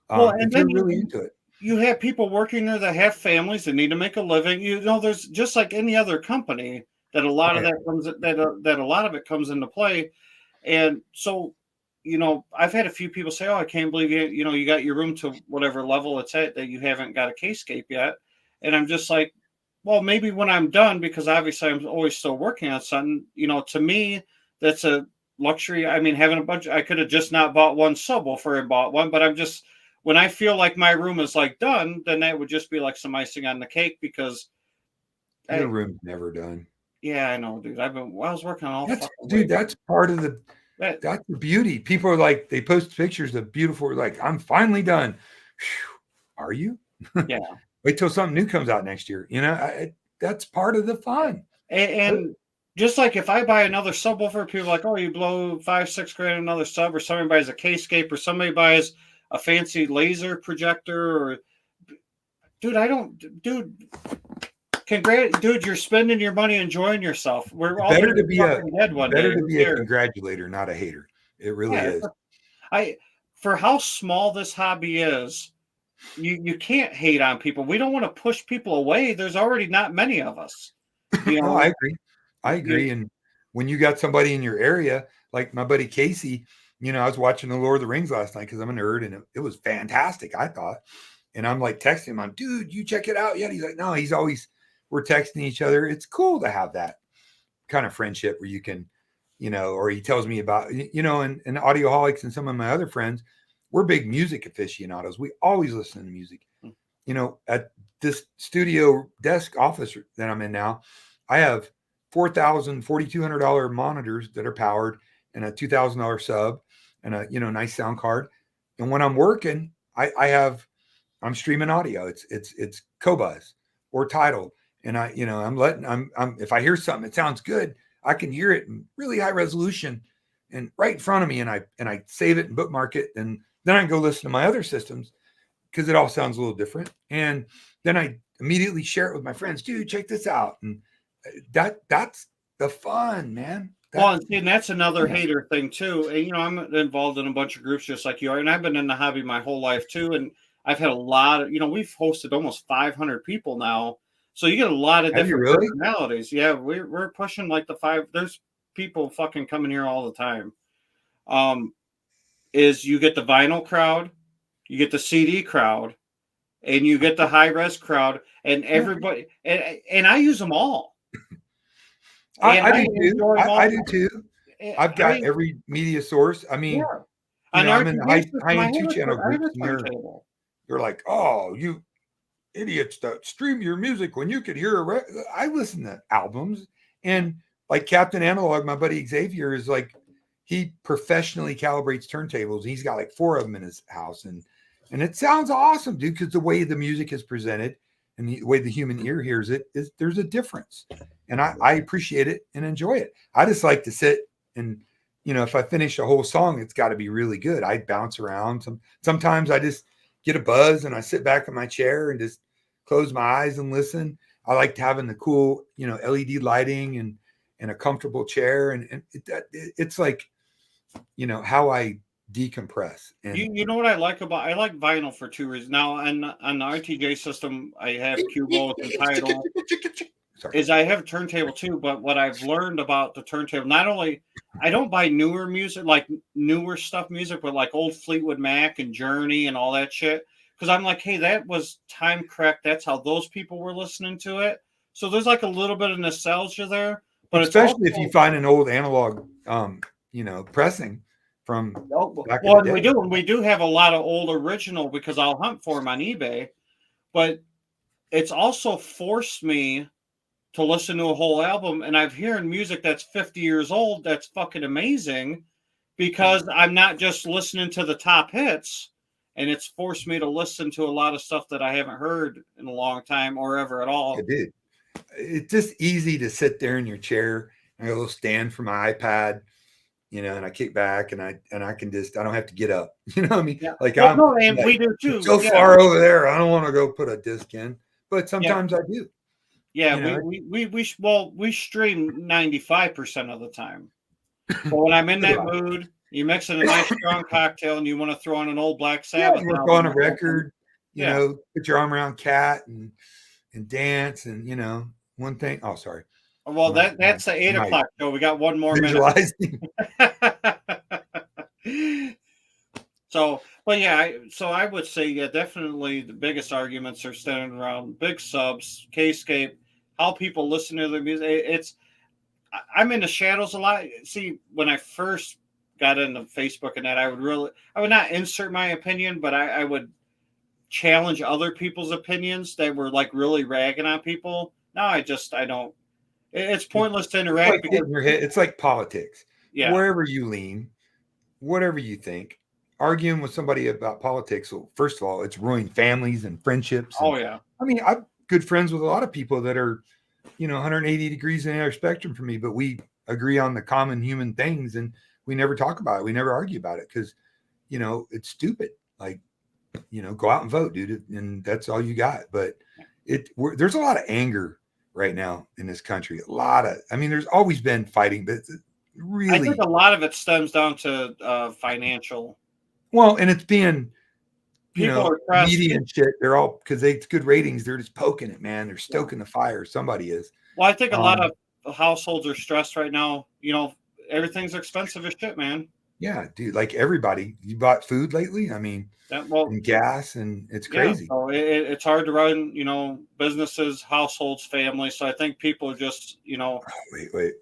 And then you're really into it. You have people working there that have families that need to make a living. There's just like any other company that a lot of that comes that a lot of it comes into play. And so, I've had a few people say, oh, I can't believe you got your room to whatever level it's at that you haven't got a K-Scape yet. And I'm just like, well, maybe when I'm done, because obviously I'm always still working on something, to me, that's a luxury. I mean, having I could have just not bought one subwoofer and bought one, but I'm just, when I feel like my room is like done, then that would just be like some icing on the cake because your room's never done. Yeah, I know, dude. I was working on all. That's part of that's the beauty. People are like, they post pictures of beautiful, like, I'm finally done. Whew, are you? Yeah. Wait till something new comes out next year. That's part of the fun. And just like if I buy another subwoofer, people are like, oh, you blow $5-6 grand another sub, or somebody buys a K-scape, or somebody buys a fancy laser projector, or dude, dude, you're spending your money enjoying yourself. We're all better gonna to be be a fucking dead one better day. to Who be a cares? congratulator, not a hater. It really Yeah, is. for how small this hobby is, you can't hate on people. We don't want to push people away. There's already not many of us. No, I agree. I agree. You- And when you got somebody in your area, like my buddy Casey, I was watching The Lord of the Rings last night because I'm a nerd, and it was fantastic, I thought. And I'm like texting him, dude, you check it out yet? He's like, no, we're texting each other. It's cool to have that kind of friendship where you can, or he tells me about, and Audioholics and some of my other friends, we're big music aficionados. We always listen to music. At this studio desk office that I'm in now, I have $4,200 monitors that are powered and a $2,000 sub and a nice sound card. And when I'm working, I'm streaming audio. It's Qobuz or Tidal, and I'm if I hear something that sounds good, I can hear it in really high resolution and right in front of me, and I save it and bookmark it, and then I can go listen to my other systems because it all sounds a little different, and then I immediately share it with my friends. Dude, check this out, and that's the fun, man. and that's another hater thing too. And, I'm involved in a bunch of groups just like you are, and I've been in the hobby my whole life too. And I've had a lot of, we've hosted almost 500 people now, so you get a lot of different personalities. Yeah, we're pushing like the five. There's people fucking coming here all the time. Is you get the vinyl crowd, you get the CD crowd, and you get the high res crowd, and everybody, and I use them all. I do too. I've got every media source. I mean, I'm in the high-end 2-channel groups, and they're like, oh, you idiots that stream your music when you could hear I listen to albums. And like Captain Analog, my buddy Xavier, is like, he professionally calibrates turntables. He's got like 4 of them in his house. And it sounds awesome, dude, because the way the music is presented and the way the human ear hears it, there's a difference. And I appreciate it and enjoy it. I just like to sit and, if I finish a whole song, it's got to be really good. I bounce around. Sometimes I just get a buzz and I sit back in my chair and just close my eyes and listen. I liked having the cool, LED lighting and a comfortable chair. And it's like, how I decompress. And you know what I like vinyl for 2 reasons. Now on the RTJ system, I have Qobuz and Tidal. Is I have a turntable too, but what I've learned about the turntable, not only I don't buy newer music, like newer stuff music, but like old Fleetwood Mac and Journey and all that shit. Because I'm like, hey, that was time correct. That's how those people were listening to it. So there's like a little bit of nostalgia there. But especially if you find an old analog, pressing from back in the day. We do have a lot of old original because I'll hunt for them on eBay. But it's also forced me to listen to a whole album, and I've hearing music that's 50 years old that's fucking amazing because I'm not just listening to the top hits, and it's forced me to listen to a lot of stuff that I haven't heard in a long time or ever at all. It did. It's just easy to sit there in your chair. I got a little stand for my iPad, and I kick back and I can just, I don't have to get up. You know what I mean? Yeah. Like we do too. So far over there, I don't want to go put a disc in, but sometimes I do. Yeah, we stream 95% of the time. But when I'm in that mood, you mix in a nice strong cocktail and you want to throw on an old Black Sabbath. You work on a record, put your arm around Cat and dance and one thing. Oh, sorry. Well, that's the 8 o'clock show. We got one more minute. So I would say, definitely the biggest arguments are centered around big subs, K-scape, how people listen to their music. I'm in the shadows a lot. See, when I first got into Facebook and that, I would not insert my opinion, but I would challenge other people's opinions that were like really ragging on people. Now I don't. It's pointless to interact. It's like politics. Yeah. Wherever you lean, whatever you think, arguing with somebody about politics, well, first of all, it's ruined families and friendships. And Oh yeah. I mean, I'm good friends with a lot of people that are, 180 degrees in the other spectrum from me, but we agree on the common human things, and we never talk about it. We never argue about it because, it's stupid. Like, go out and vote, dude, and that's all you got. But there's a lot of anger right now in this country. There's always been fighting, but I think really, a lot of it stems down to financial. well, and it's being, People are pressed. media and shit. They're all, because it's good ratings. They're just poking it, man. They're stoking the fire. Somebody is. Well, I think a lot of households are stressed right now. Everything's expensive as shit, man. Yeah, dude. Like everybody, you bought food lately. I mean, and gas, and it's crazy. So it's hard to run, businesses, households, families. So I think people are just, Wait.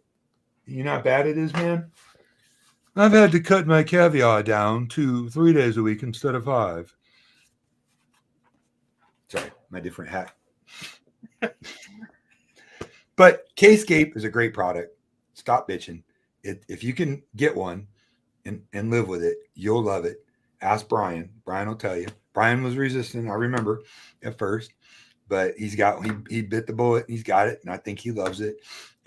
You know how bad it is, man? I've had to cut my caviar down to 3 days a week instead of 5. Sorry, my different hat. But K-Scape is a great product. Stop bitching. If you can get one and live with it, you'll love it. Ask Brian. Brian will tell you. Brian was resistant, I remember, at first, but he bit the bullet. He's got it, and I think he loves it.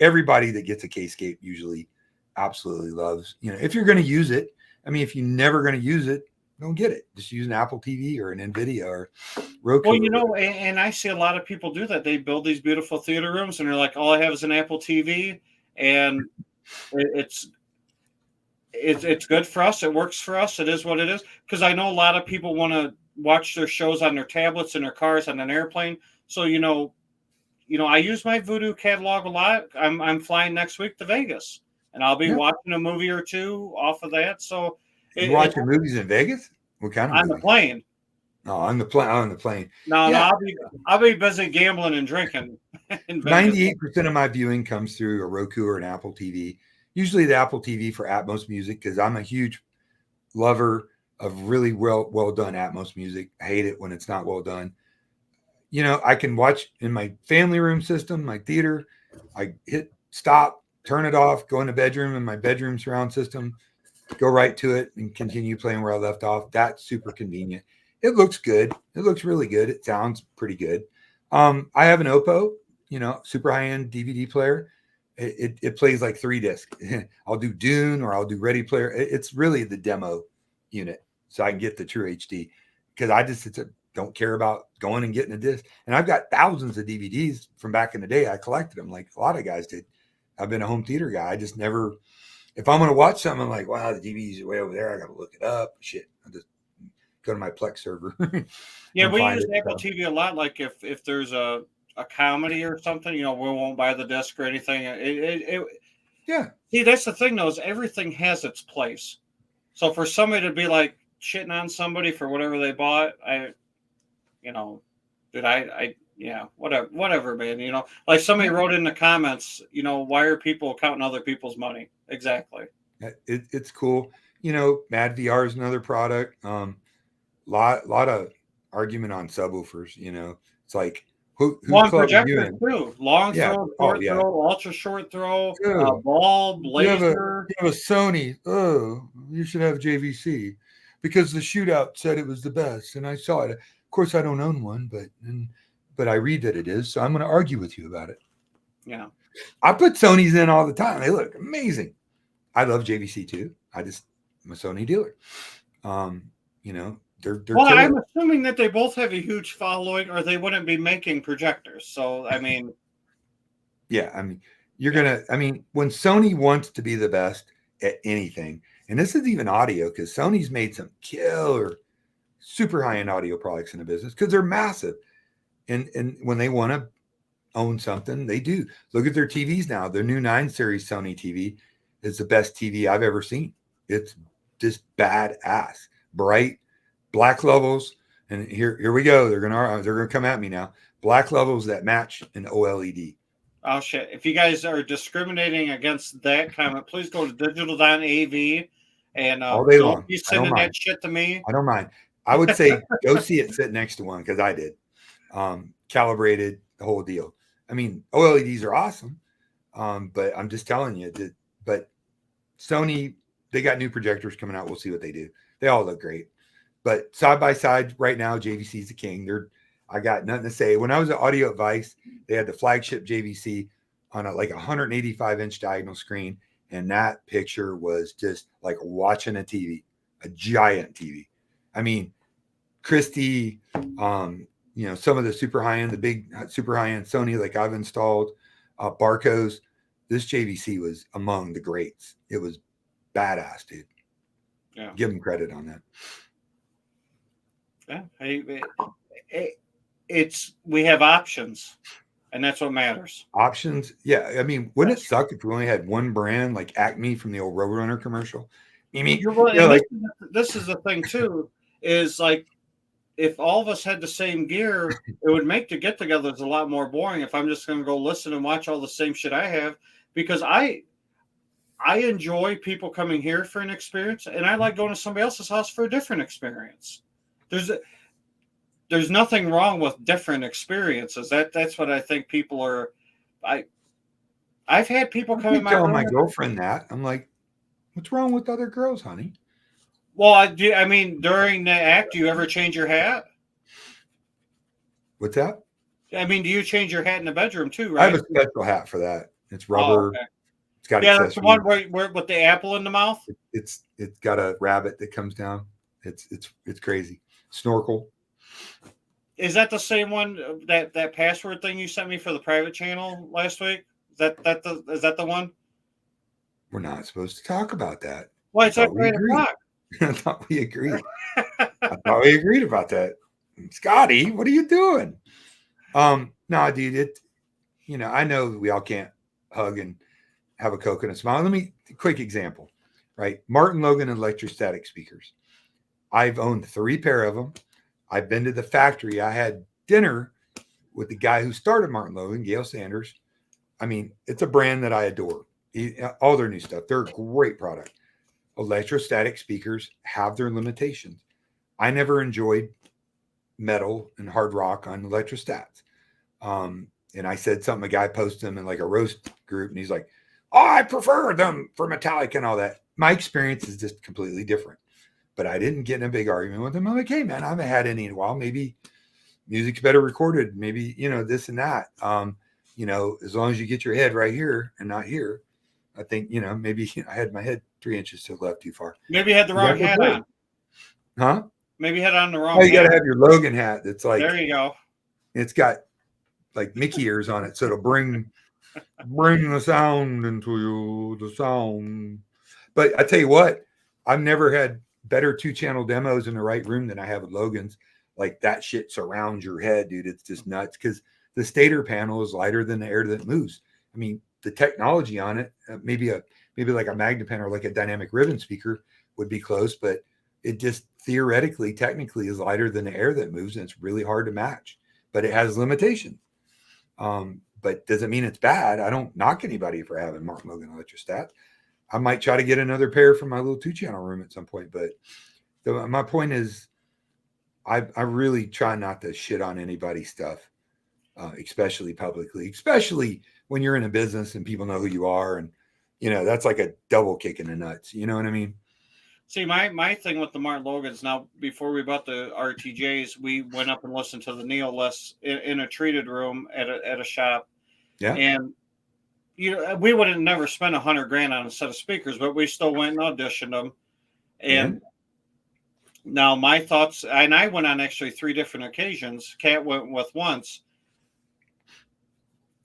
Everybody that gets a K-Scape usually absolutely loves. If you're going to use it, if you're never going to use it, don't get it. Just use an Apple TV or an NVIDIA or Roku. Well, and I see a lot of people do that. They build these beautiful theater rooms, and they're like, all I have is an Apple TV, and it's good for us. It works for us. It is what it is. Because I know a lot of people want to watch their shows on their tablets, in their cars, on an airplane. So, I use my Vudu catalog a lot. I'm flying next week to Vegas, and I'll be watching a movie or two off of that. So you watching movies in Vegas? What kind of on the plane? No, on the plane. No, I'll be busy gambling and drinking. 98% of my viewing comes through a Roku or an Apple TV. Usually the Apple TV for Atmos music, because I'm a huge lover of really well done Atmos music. I hate it when it's not well done. I can watch in my family room system, my theater. I hit stop, turn it off, go in the bedroom, and my bedroom surround system, go right to it and continue playing where I left off. That's super convenient. It looks good. It looks really good. It sounds pretty good. I have an Oppo, super high-end DVD player. It plays like 3 discs. I'll do Dune or I'll do Ready Player. It's really the demo unit, so I can get the true HD, because I just don't care about going and getting a disc. And I've got thousands of DVDs from back in the day. I collected them like a lot of guys did. I've been a home theater guy. I just never, if I'm going to watch something, I'm like, wow, the DVDs are way over there. I got to look it up. Shit. I just go to my Plex server. Yeah, we use Apple TV a lot. Like if there's a comedy or something, we won't buy the disc or anything. Yeah. See, that's the thing, though, is everything has its place. So for somebody to be like shitting on somebody for whatever they bought, whatever, man. Like somebody wrote in the comments, why are people counting other people's money? Exactly. It's cool. Mad VR is another product. Lot of argument on subwoofers. It's like who projector too. Long throw, short throw, ultra short throw, bulb, laser. You have a Sony. Oh, you should have JVC, because the shootout said it was the best, and I saw it. Of course, I don't own one, but I read that it is, so I'm going to argue with you about it. Yeah, I put Sonys in all the time. They look amazing. I love JVC too. I'm a Sony dealer. They're well, I'm assuming that they both have a huge following, or they wouldn't be making projectors. So, you're gonna. When Sony wants to be the best at anything, and this is even audio, because Sony's made some killer, super high-end audio products in the business because they're massive, and when they want to own something, they do. Look at their TVs now. Their new 9 series Sony TV is the best TV I've ever seen. It's just badass, bright. Black levels, and here we go. They're gonna come at me now. Black levels that match an OLED. Oh shit! If you guys are discriminating against that comment, please go to digital.av and all day long. Be sending that shit to me. I don't mind. I would say go see it sit next to one, because I did. Calibrated, the whole deal. OLEDs are awesome, but I'm just telling you that. But Sony, they got new projectors coming out. We'll see what they do. They all look great. But side by side right now, JVC's the king. I got nothing to say. When I was at Audio Advice, they had the flagship JVC on like 185-inch diagonal screen. And that picture was just like watching a TV, a giant TV. I mean, Christie, some of the super high end, the big super high end Sony, like I've installed, Barco's. This JVC was among the greats. It was badass, dude. Yeah. Give them credit on that. Yeah. We have options, and that's what matters. Options. Yeah. I mean, wouldn't it suck if we only had one brand like Acme from the old Roadrunner commercial? I mean, this is the thing too, is like, if all of us had the same gear, it would make the get-togethers a lot more boring if I'm just going to go listen and watch all the same shit I have, because I enjoy people coming here for an experience, and I like going to somebody else's house for a different experience. There's nothing wrong with different experiences. That's what I think people are. I've had people come in my room. My girlfriend that I'm like, what's wrong with other girls, honey? Well, I mean, during the act, do you ever change your hat? What's that? I mean, do you change your hat in the bedroom too, right? I have a special hat for that. It's rubber. Okay. It's got that's the one where with the apple in the mouth. It's got a rabbit that comes down. It's crazy. Snorkel. Is that the same one, that password thing you sent me for the private channel last week? Is that the one? We're not supposed to talk about that. Well, it's after 8 o'clock. I thought we agreed. I thought we agreed about that. Scotty, what are you doing? No, dude, I know we all can't hug and have a Coke and a smile. Quick example, right? Martin Logan electrostatic speakers. I've owned 3 pair of them. I've been to the factory. I had dinner with the guy who started Martin Logan, Gail Sanders. I mean, it's a brand that I adore. All their new stuff. They're a great product. Electrostatic speakers have their limitations. I never enjoyed metal and hard rock on electrostats. And I said something, a guy posted them in like a roast group, and he's like, oh, I prefer them for metallic and all that. My experience is just completely different. But I didn't get in a big argument with him. I'm like, hey, man, I haven't had any in a while. Maybe music's better recorded. Maybe, this and that. As long as you get your head right here and not here, I think, maybe I had my head 3 inches to the left too far. Maybe you had the wrong hat on. Huh? Maybe you had on the wrong hat. You got to have your Logan hat. That's like, there you go. It's got like Mickey ears on it. So it'll bring the sound into you, the sound. But I tell you what, I've never had better 2-channel demos in the right room than I have with Logan's. Like that shit surrounds your head, dude. It's just nuts because the stator panel is lighter than the air that moves. I mean, the technology on it, maybe like a Magnepen or like a dynamic ribbon speaker would be close, but it just theoretically, technically is lighter than the air that moves, and it's really hard to match. But it has limitations. But doesn't mean it's bad. I don't knock anybody for having Martin Logan electrostat. I might try to get another pair for my little 2-channel room at some point. But my point is, I really try not to shit on anybody's stuff, especially publicly, especially when you're in a business and people know who you are. And, that's like a double kick in the nuts. You know what I mean? See, my thing with the Martin Logans, now, before we bought the RTJs, we went up and listened to the Neo Les in a treated room at a shop. Yeah. And, we would have never spent $100,000 on a set of speakers, but we still went and auditioned them. And now my thoughts, and I went on actually 3 different occasions. Kat went with once.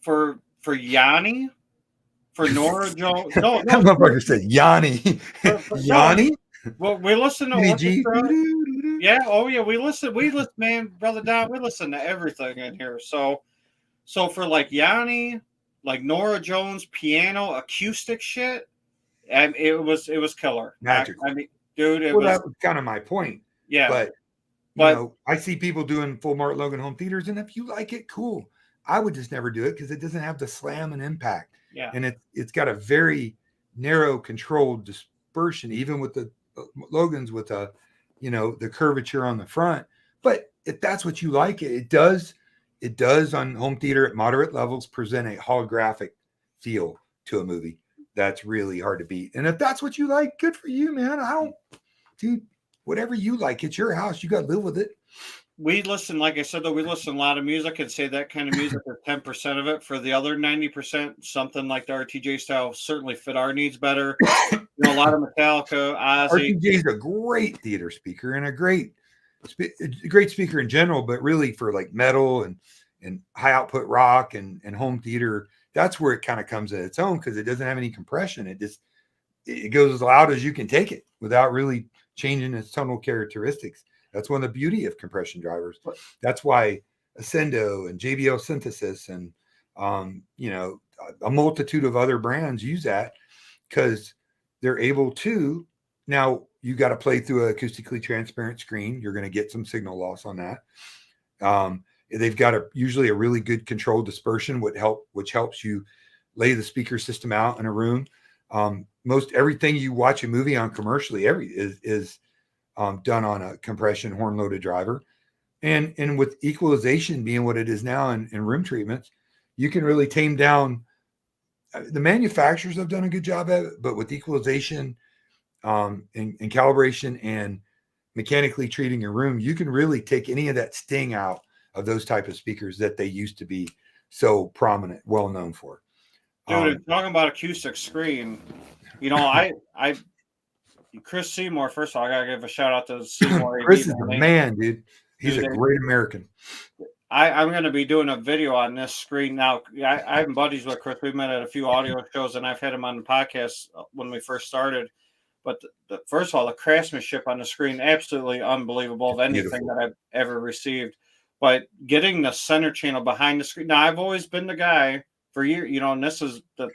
For Yanni, for Nora Jones. No, that motherfucker said Yanni. Yanni? Well, we listen to orchestra. Yeah, oh yeah, we listen, man, Brother Don, we listen to everything in here. So for like Yanni, like Nora Jones, piano, acoustic shit, and it was killer. Magical. I mean, dude, that was kind of my point. Yeah. But I see people doing full Martin Logan home theaters, and if you like it, cool. I would just never do it because it doesn't have the slam and impact. Yeah. And it's got a very narrow, controlled dispersion, even with the Logans with the curvature on the front. But if that's what you like, it does on home theater at moderate levels present a holographic feel to a movie that's really hard to beat. And if that's what you like, good for you, man. Dude, whatever you like, it's your house. You got to live with it. We listen, like I said, though, we listen a lot of music and say that kind of music is 10% of it. For the other 90%, something like the RTJ style certainly fit our needs better. A lot of Metallica, Ozzy. RTJ is a great theater speaker and a great speaker in general, but really for like metal and high output rock and home theater, that's where it kind of comes at its own because it doesn't have any compression. It goes as loud as you can take it without really changing its tonal characteristics. That's one of the beauty of compression drivers. That's why Ascendo and JBL Synthesis and a multitude of other brands use that because they're able to. Now you got to play through an acoustically transparent screen. You're going to get some signal loss on that. They've got usually a really good controlled dispersion, which helps you lay the speaker system out in a room. Most everything you watch a movie on commercially is done on a compression horn loaded driver, and with equalization being what it is now in room treatments, you can really tame down. The manufacturers have done a good job at it, but with equalization and calibration and mechanically treating your room, you can really take any of that sting out of those type of speakers that they used to be so prominent, well known for. Dude, talking about acoustic screen, Chris Seymour, first of all, I gotta give a shout out to Seymour. Chris is the man, dude. He's a great American. I'm going to be doing a video on this screen now. I'm buddies with Chris. We've met at a few audio shows, and I've had him on the podcast when we first started. But first of all, the craftsmanship on the screen, absolutely unbelievable of anything that I've ever received. But getting the center channel behind the screen. Now, I've always been the guy for years, and this is the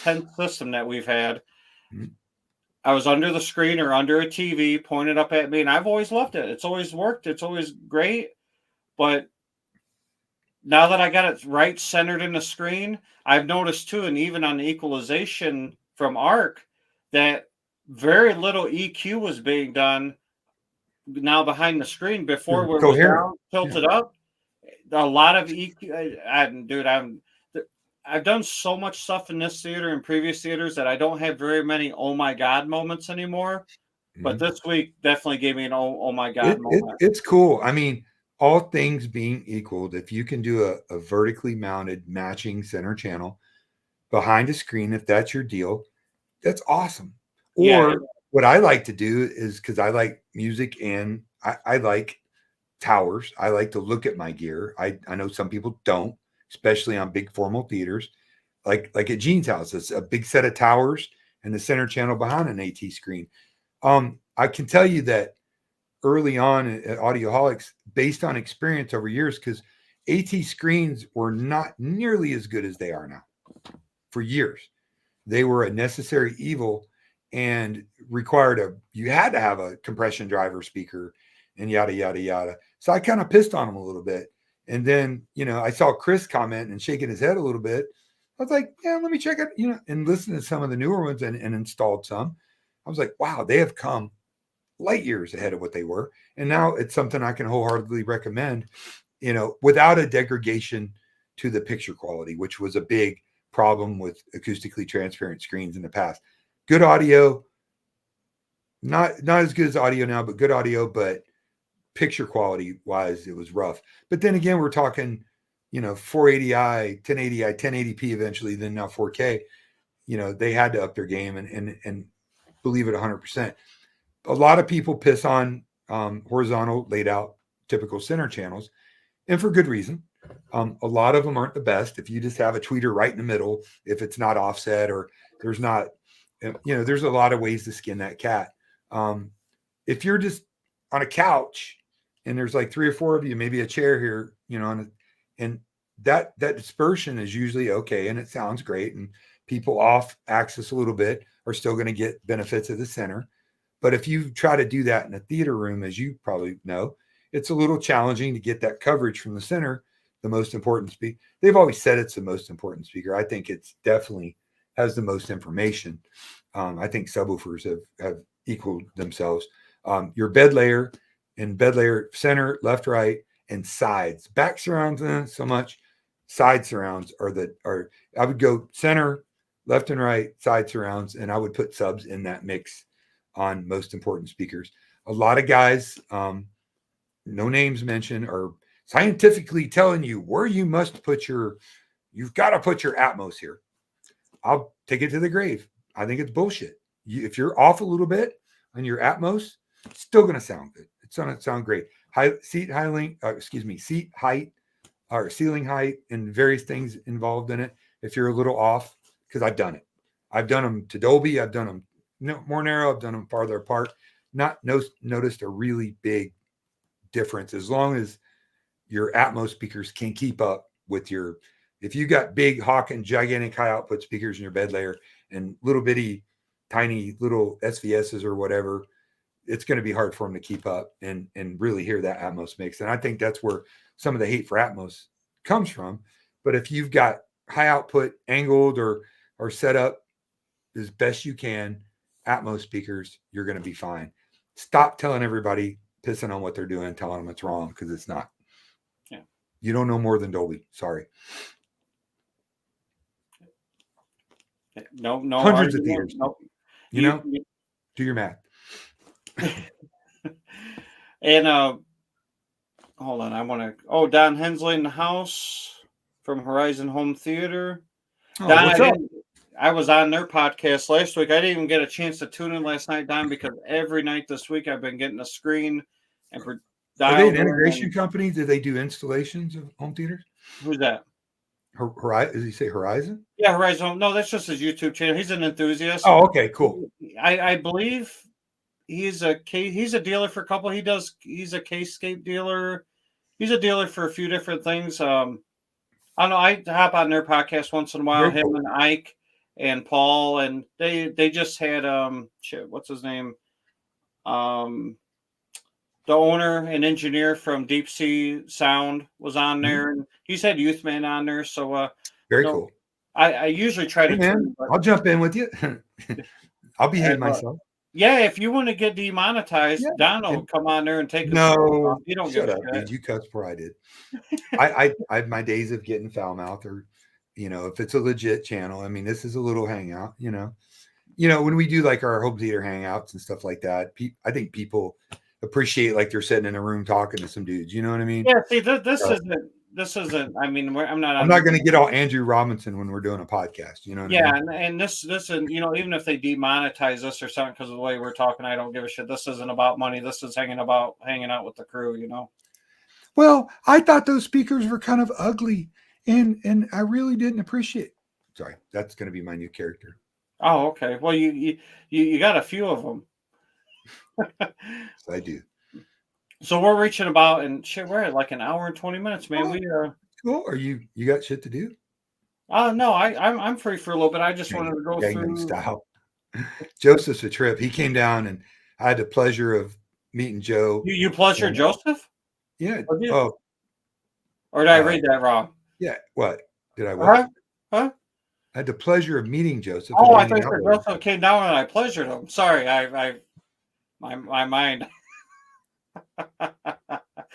10th system that we've had. Mm-hmm. I was under the screen or under a TV pointed up at me, and I've always loved it. It's always worked. It's always great. But now that I got it right centered in the screen, I've noticed too, and even on the equalization from ARC, that very little EQ was being done now behind the screen. Before where it was down, tilted up. A lot of EQ. I've done so much stuff in this theater and previous theaters that I don't have very many oh my God moments anymore. Mm-hmm. But this week definitely gave me an oh my God moment. It's cool. I mean, all things being equal, if you can do a vertically mounted matching center channel behind a screen, if that's your deal, that's awesome. Or what I like to do is, because I like music and I like towers. I like to look at my gear. I know some people don't, especially on big formal theaters, like at Gene's house. It's a big set of towers and the center channel behind an AT screen. I can tell you that early on at Audioholics, based on experience over years, because AT screens were not nearly as good as they are now. For years, they were a necessary evil and you had to have a compression driver speaker and yada, yada, yada. So I kind of pissed on them a little bit. And then, I saw Chris comment and shaking his head a little bit. I was like, yeah, let me check it, and listen to some of the newer ones and installed some. I was like, wow, they have come light years ahead of what they were. And now it's something I can wholeheartedly recommend, without a degradation to the picture quality, which was a big problem with acoustically transparent screens in the past. Good audio, not as good as audio now, but good audio, but picture quality wise, it was rough. But then again, we're talking, 480i, 1080i, 1080p eventually, then now 4K. They had to up their game and believe it 100%. A lot of people piss on horizontal laid out typical center channels, and for good reason. A lot of them aren't the best. If you just have a tweeter right in the middle, if it's not offset or there's not, there's a lot of ways to skin that cat. If you're just on a couch and there's like 3 or 4 of you, maybe a chair here, and that dispersion is usually okay and it sounds great, and people off axis a little bit are still going to get benefits of the center. But if you try to do that in a theater room, as you probably know, it's a little challenging to get that coverage from the center, the most important speaker. They've always said it's the most important speaker. I think it's definitely has the most information. I think subwoofers have equaled themselves. Your bed layer and bed layer center, left, right, and sides. Back surrounds, so much. Side surrounds are I would go center, left and right, side surrounds, and I would put subs in that mix on most important speakers. A lot of guys, no names mentioned, are scientifically telling you where you must put you've got to put your Atmos here. I'll take it to the grave. I think it's bullshit. If you're off a little bit on your Atmos, it's still going to sound good. It's going to sound great. Seat height or ceiling height and various things involved in it. If you're a little off, because I've done it. I've done them to Dolby. I've done them more narrow. I've done them farther apart. Not noticed a really big difference as long as your Atmos speakers can keep up with your. If you got big Hawken gigantic high output speakers in your bed layer and little bitty tiny little SVSs or whatever, it's going to be hard for them to keep up and really hear that Atmos mix. And I think that's where some of the hate for Atmos comes from. But if you've got high output angled or set up as best you can Atmos speakers, you're going to be fine. Stop telling everybody, pissing on what they're doing, telling them it's wrong, because it's not. Yeah. You don't know more than Dolby. Sorry. No. Hundreds of theaters. No. Do your math. And hold on, I want to. Don Hensley in the house from Horizon Home Theater. Don, I was on their podcast last week. I didn't even get a chance to tune in last night, Don, because every night this week I've been getting a screen. And are they an integration company? Do they do installations of home theaters? Who's that? Horizon? Does he say Horizon? Yeah, Horizon. No, that's just his YouTube channel. He's an enthusiast. Oh, okay, cool. I believe he's a dealer for a couple. He's a K-scape dealer. He's a dealer for a few different things. I don't know. I hop on their podcast once in a while. Him and Ike and Paul, and they just had what's his name? The owner and engineer from Deep Sea Sound was on there, and he's had Youthman on there. So very cool. I usually try to. I'll jump in with you. I'll behave myself. Yeah, if you want to get demonetized, Don will come on there and take. No, you don't shut up, dude. You cussed before I did. I have my days of getting foul mouth, or if it's a legit channel. I mean, this is a little hangout. When we do like our home theater hangouts and stuff like that, I think people appreciate like they're sitting in a room talking to some dudes. You know what I mean? Yeah. See, this isn't. I mean, I'm not going to get all Andrew Robinson when we're doing a podcast. You know? What I mean? And this and even if they demonetize us or something because of the way we're talking, I don't give a shit. This isn't about money. This is hanging out with the crew. Well, I thought those speakers were kind of ugly, and I really didn't appreciate. Sorry, that's going to be my new character. Oh, okay. Well, you got a few of them. I do. So we're reaching about, and shit, we're at like an hour and 20 minutes, man. Cool. Are you got shit to do? No, I'm free for a little bit. I just wanted to go through style. Joseph's a trip. He came down, and I had the pleasure of meeting Joe. You pleasure Joseph? Yeah. Or did I read that wrong? Yeah. What did I? What? Huh? I had the pleasure of meeting Joseph. Oh, I thought Joseph came down and I pleasured him. Sorry, my mind.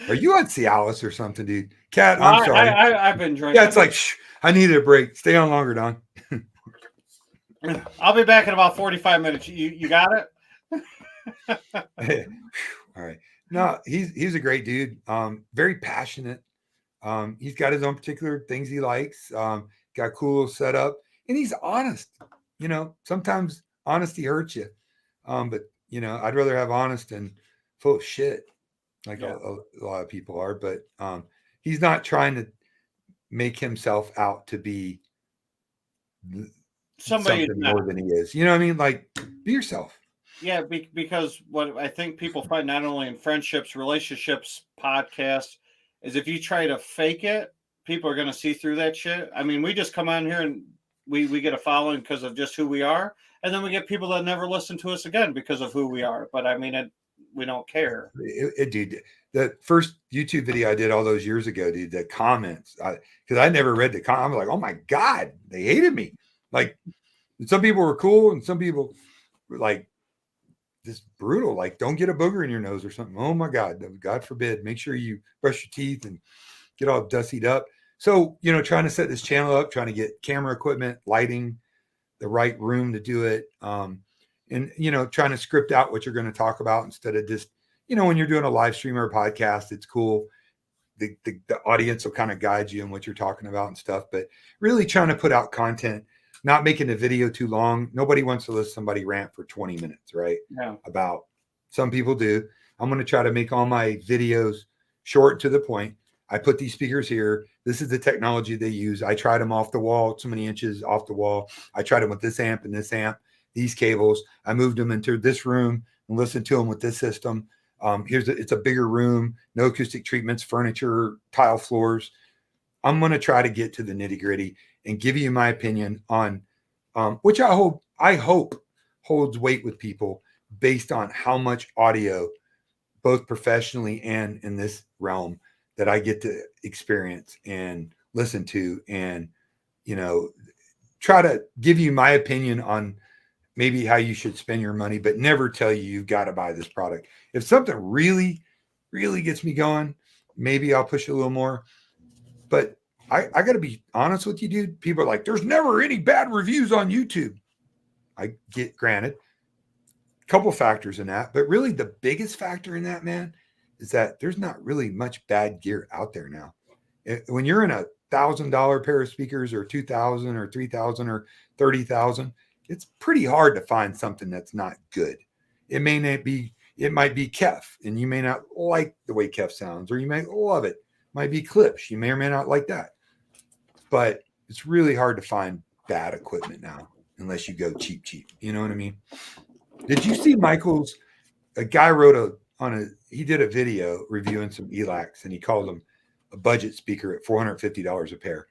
Are you on Cialis or something, dude? Cat, I'm sorry. I've been drinking. Yeah, it's like, I needed a break. Stay on longer, Don. I'll be back in about 45 minutes. You got it? All right. No, he's a great dude. Very passionate. He's got his own particular things he likes. Got a cool little setup, and he's honest. Sometimes honesty hurts you. But I'd rather have honest and full of shit, like a lot of people are. But he's not trying to make himself out to be something more than he is. You know what I mean? Like, be yourself. Yeah, because what I think people find not only in friendships, relationships, podcasts, is if you try to fake it, people are going to see through that shit. I mean, we just come on here and we get a following because of just who we are. And then we get people that never listen to us again because of who we are. But I mean, we don't care. Dude, the first YouTube video I did all those years ago, dude, the comments, because I never read the comments. I'm like, oh my God, they hated me. Like, some people were cool and some people were like, just brutal. Like, don't get a booger in your nose or something. Oh my God, God forbid. Make sure you brush your teeth and get all dustied up. So, trying to set this channel up, trying to get camera equipment, lighting, the right room to do it. And, trying to script out what you're going to talk about instead of just, when you're doing a live stream or a podcast, it's cool. The audience will kind of guide you in what you're talking about and stuff, but really trying to put out content, not making the video too long. Nobody wants to listen to somebody rant for 20 minutes, right? Yeah. About, some people do. I'm going to try to make all my videos short to the point. I put these speakers here. This is the technology they use. I tried them off the wall, so many inches off the wall. I tried them with this amp and this amp, these cables. I moved them into this room and listened to them with this system. It's a bigger room, no acoustic treatments, furniture, tile floors. I'm going to try to get to the nitty gritty and give you my opinion on, which I hope holds weight with people based on how much audio, both professionally and in this realm, that I get to experience and listen to, and, try to give you my opinion on maybe how you should spend your money, but never tell you you've got to buy this product. If something really, really gets me going, maybe I'll push it a little more. But I got to be honest with you, dude. People are like, there's never any bad reviews on YouTube. I get, granted, a couple factors in that, but really the biggest factor in that, man, is that there's not really much bad gear out there now. When you're in $1,000 pair of speakers, or 2,000 or 3,000 or 30,000, it's pretty hard to find something that's not good. It might be Kef, and you may not like the way Kef sounds, or you may love it. Might be Clips. You may or may not like that. But it's really hard to find bad equipment now, unless you go cheap. You know what I mean? Did you see Michael's? A guy he did a video reviewing some ELACs, and he called them a budget speaker at $450 a pair.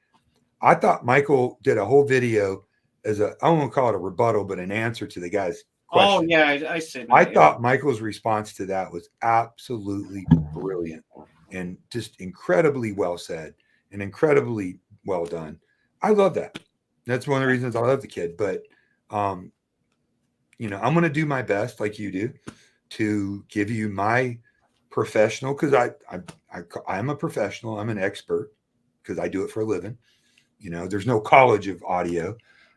I thought Michael did a whole video as I don't want to call it a rebuttal, but an answer to the guy's question. Oh, yeah, I see that. I thought Michael's response to that was absolutely brilliant and just incredibly well said and incredibly well done. I love that. That's one of the reasons I love the kid. But, I'm going to do my best, like you do, to give you my professional, because I'm a professional. I'm an expert because I do it for a living. There's no college of audio.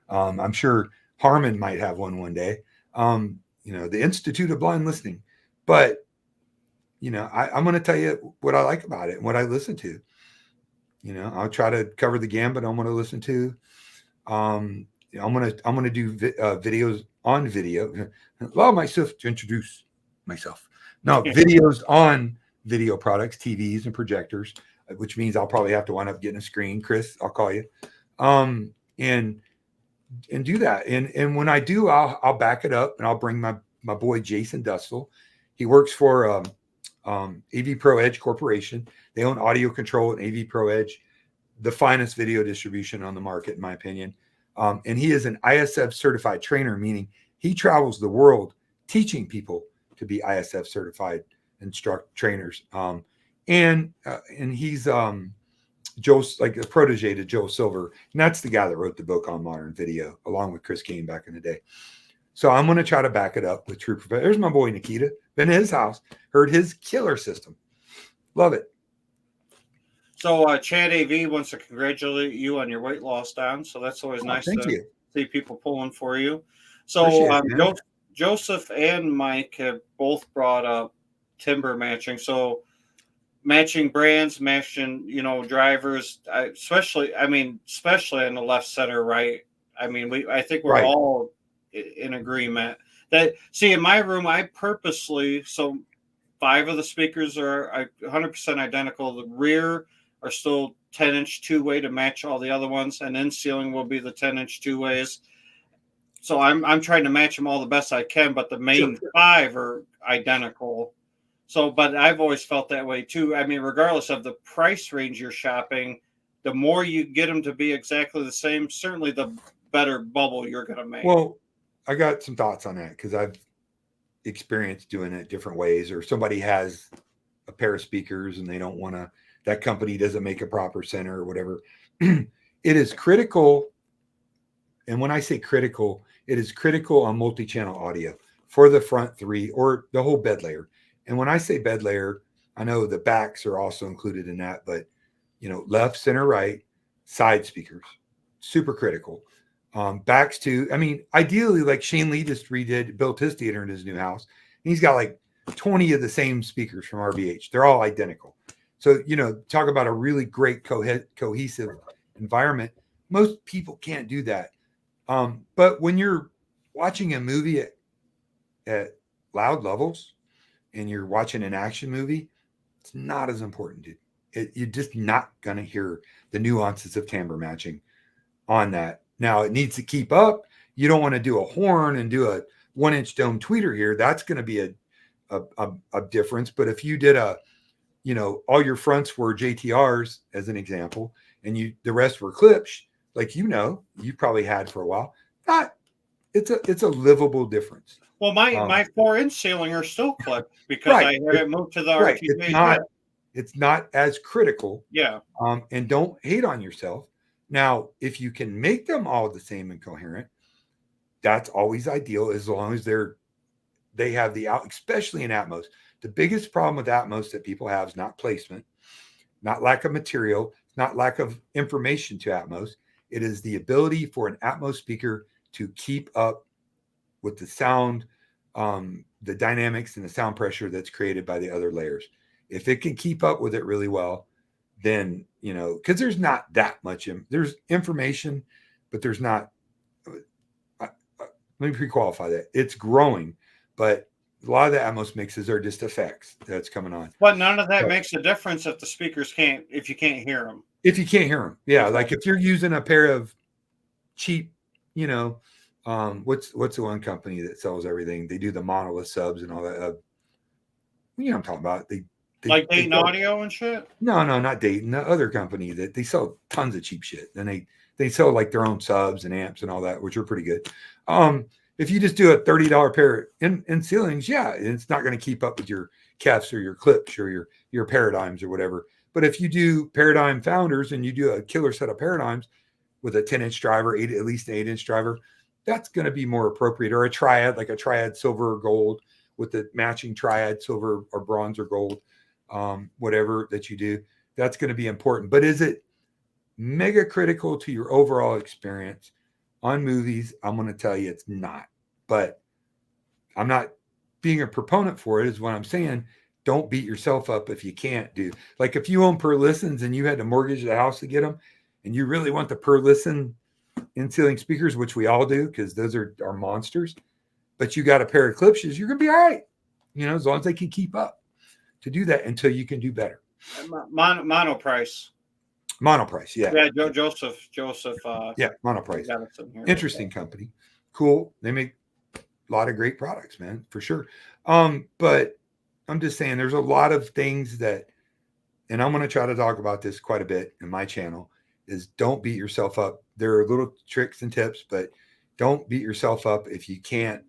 I'm sure Harmon might have one day. The Institute of Blind Listening. But, I'm going to tell you what I like about it and what I listen to. I'll try to cover the gambit. I'm going to listen to. I'm going to do videos on video. Allow myself to introduce myself. No, videos on video products, TVs and projectors, which means I'll probably have to wind up getting a screen. Chris, I'll call you. And do that. And when I do, I'll back it up, and I'll bring my boy Jason Dustle. He works for AV Pro Edge Corporation. They own Audio Control and AV Pro Edge, the finest video distribution on the market, in my opinion. And he is an ISF certified trainer, meaning he travels the world teaching people to be ISF certified trainers. And he's Joe's like a protege to Joe Silver. And that's the guy that wrote the book on modern video, along with Chris Kane back in the day. So I'm going to try to back it up with true professional. There's my boy Nikita. Been to his house, heard his killer system. Love it. So Chad AV wants to congratulate you on your weight loss, Don. So that's always nice to see people pulling for you. So Joseph and Mike have both brought up timber matching. So matching brands, matching, drivers, especially in the left, center, right. I think we're all in agreement that, see, in my room, I purposely, so 5 of the speakers are 100% identical. The rear are still 10-inch two-way to match all the other ones, and in ceiling will be the 10-inch two-ways. So I'm trying to match them all the best I can, but the main 5 are identical. So, but I've always felt that way too. Regardless of the price range you're shopping, the more you get them to be exactly the same, certainly the better bubble you're going to make. Well, I got some thoughts on that because I've experienced doing it different ways, or somebody has a pair of speakers and they don't want to, that company doesn't make a proper center or whatever. It is critical. And when I say critical, it is critical on multi-channel audio for the front 3 or the whole bed layer. And when I say bed layer, I know the backs are also included in that, but left, center, right, side speakers, super critical. Backs to, I mean, ideally, like Shane Lee just built his theater in his new house. And he's got like 20 of the same speakers from RVH. They're all identical. So, talk about a really great cohesive environment. Most people can't do that. But when you're watching a movie at loud levels and you're watching an action movie, it's not as important, dude. You're just not going to hear the nuances of timbre matching on that. Now, it needs to keep up. You don't want to do a horn and do a 1-inch dome tweeter here. That's going to be a difference. But if you did all your fronts were JTRs as an example, and the rest were clips, like you probably had for a while. It's a livable difference. Well, my 4-inch ceiling are still clipped because I had it moved to the RTJ. It's not as critical. Yeah. And don't hate on yourself. Now, if you can make them all the same and coherent, that's always ideal, as long as they have especially in Atmos. The biggest problem with Atmos that people have is not placement, not lack of material, not lack of information to Atmos. It is the ability for an Atmos speaker to keep up with the sound, the dynamics and the sound pressure that's created by the other layers. If it can keep up with it really well, then, because there's not that much, there's information, but there's not, let me pre-qualify that. It's growing, but a lot of the Atmos mixes are just effects that's coming on. But none of that makes a difference if the speakers if you can't hear them. If you can't hear them. Yeah. Okay. Like if you're using a pair of cheap, what's the one company that sells everything? They do the monolith subs and all that. I'm talking about. They like Dayton Audio and shit? No, not Dayton. The other company that they sell tons of cheap shit. And they sell like their own subs and amps and all that, which are pretty good. If you just do a $30 pair in ceilings, yeah, it's not going to keep up with your Kefs or your clips or your paradigms or whatever. But if you do Paradigm Founders and you do a killer set of paradigms with a 10-inch driver, at least an 8-inch driver, that's going to be more appropriate. Or a triad, like a triad silver or gold with the matching triad silver or bronze or gold, whatever that you do, that's going to be important. But is it mega critical to your overall experience on movies? I'm going to tell you it's not. But I'm not being a proponent for it, is what I'm saying. Don't beat yourself up if you can't do. Like if you own per listens and you had to mortgage the house to get them, and you really want the per listen in-ceiling speakers, which we all do because those are monsters, but you got a pair of Clipses, you're going to be all right. As long as they can keep up to do that until you can do better. Monoprice. Monoprice, yeah. Yeah, Joseph. Monoprice. Interesting company. Cool. They make a lot of great products, man, for sure. But I'm just saying there's a lot of things that, and I'm going to try to talk about this quite a bit in my channel, is don't beat yourself up. There are little tricks and tips, but don't beat yourself up if you can't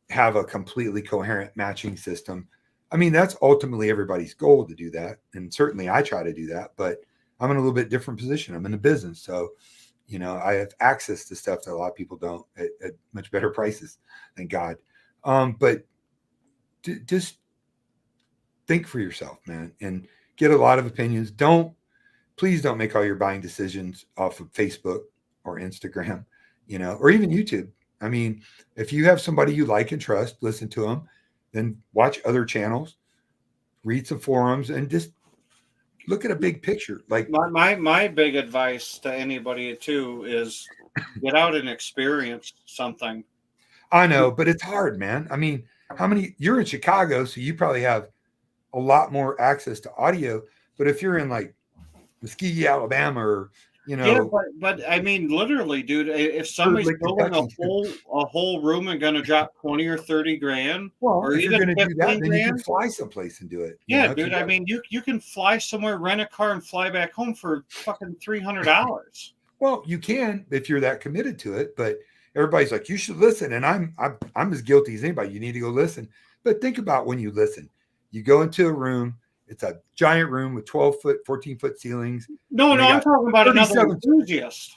have a completely coherent matching system. I mean, that's ultimately everybody's goal to do that. And certainly I try to do that, but I'm in a little bit different position. I'm in the business. So, I have access to stuff that a lot of people don't at much better prices, thank God. But just think for yourself, man, and get a lot of opinions. Please don't make all your buying decisions off of Facebook or Instagram, or even YouTube. I mean, if you have somebody you like and trust, listen to them, then watch other channels, read some forums, and just look at a big picture. Like my big advice to anybody too is get out and experience something. I know, but it's hard, man. I mean, you're in Chicago, so you probably have a lot more access to audio. But if you're in like Muskogee, Alabama, or yeah, but I mean, literally, dude, if somebody's building a whole room and gonna drop 20 or 30 grand, well, or if you're gonna do that, then grand, you can fly someplace and do it. Yeah, dude. I mean, you can fly somewhere, rent a car, and fly back home for fucking $300. Well, you can if you're that committed to it, but everybody's like, you should listen, and I'm as guilty as anybody. You need to go listen. But think about when you listen. You go into a room. It's a giant room with 12-foot, 14-foot ceilings. No, I'm talking about another enthusiast.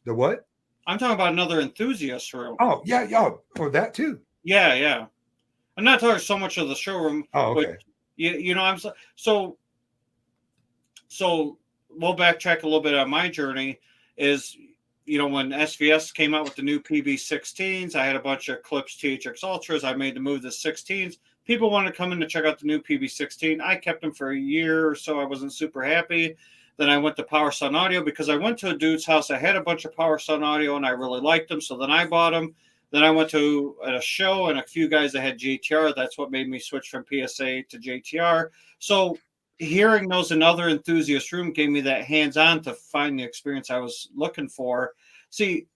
The what? I'm talking about another enthusiast room. Oh, yeah. Or that too. Yeah. I'm not talking so much of the showroom. Oh, okay. But, I'm so we'll backtrack a little bit on my journey. Is when SVS came out with the new PB16s, I had a bunch of Clips THX Ultras. I made the move to 16s. People wanted to come in to check out the new PB16. I kept them for a year or so. I wasn't super happy. Then I went to Power Sun Audio because I went to a dude's house that had a bunch of Power Sun Audio and I really liked them. So then I bought them. Then I went to a show and a few guys that had JTR. That's what made me switch from PSA to JTR. So hearing those in other enthusiast room gave me that hands-on to find the experience I was looking for. See,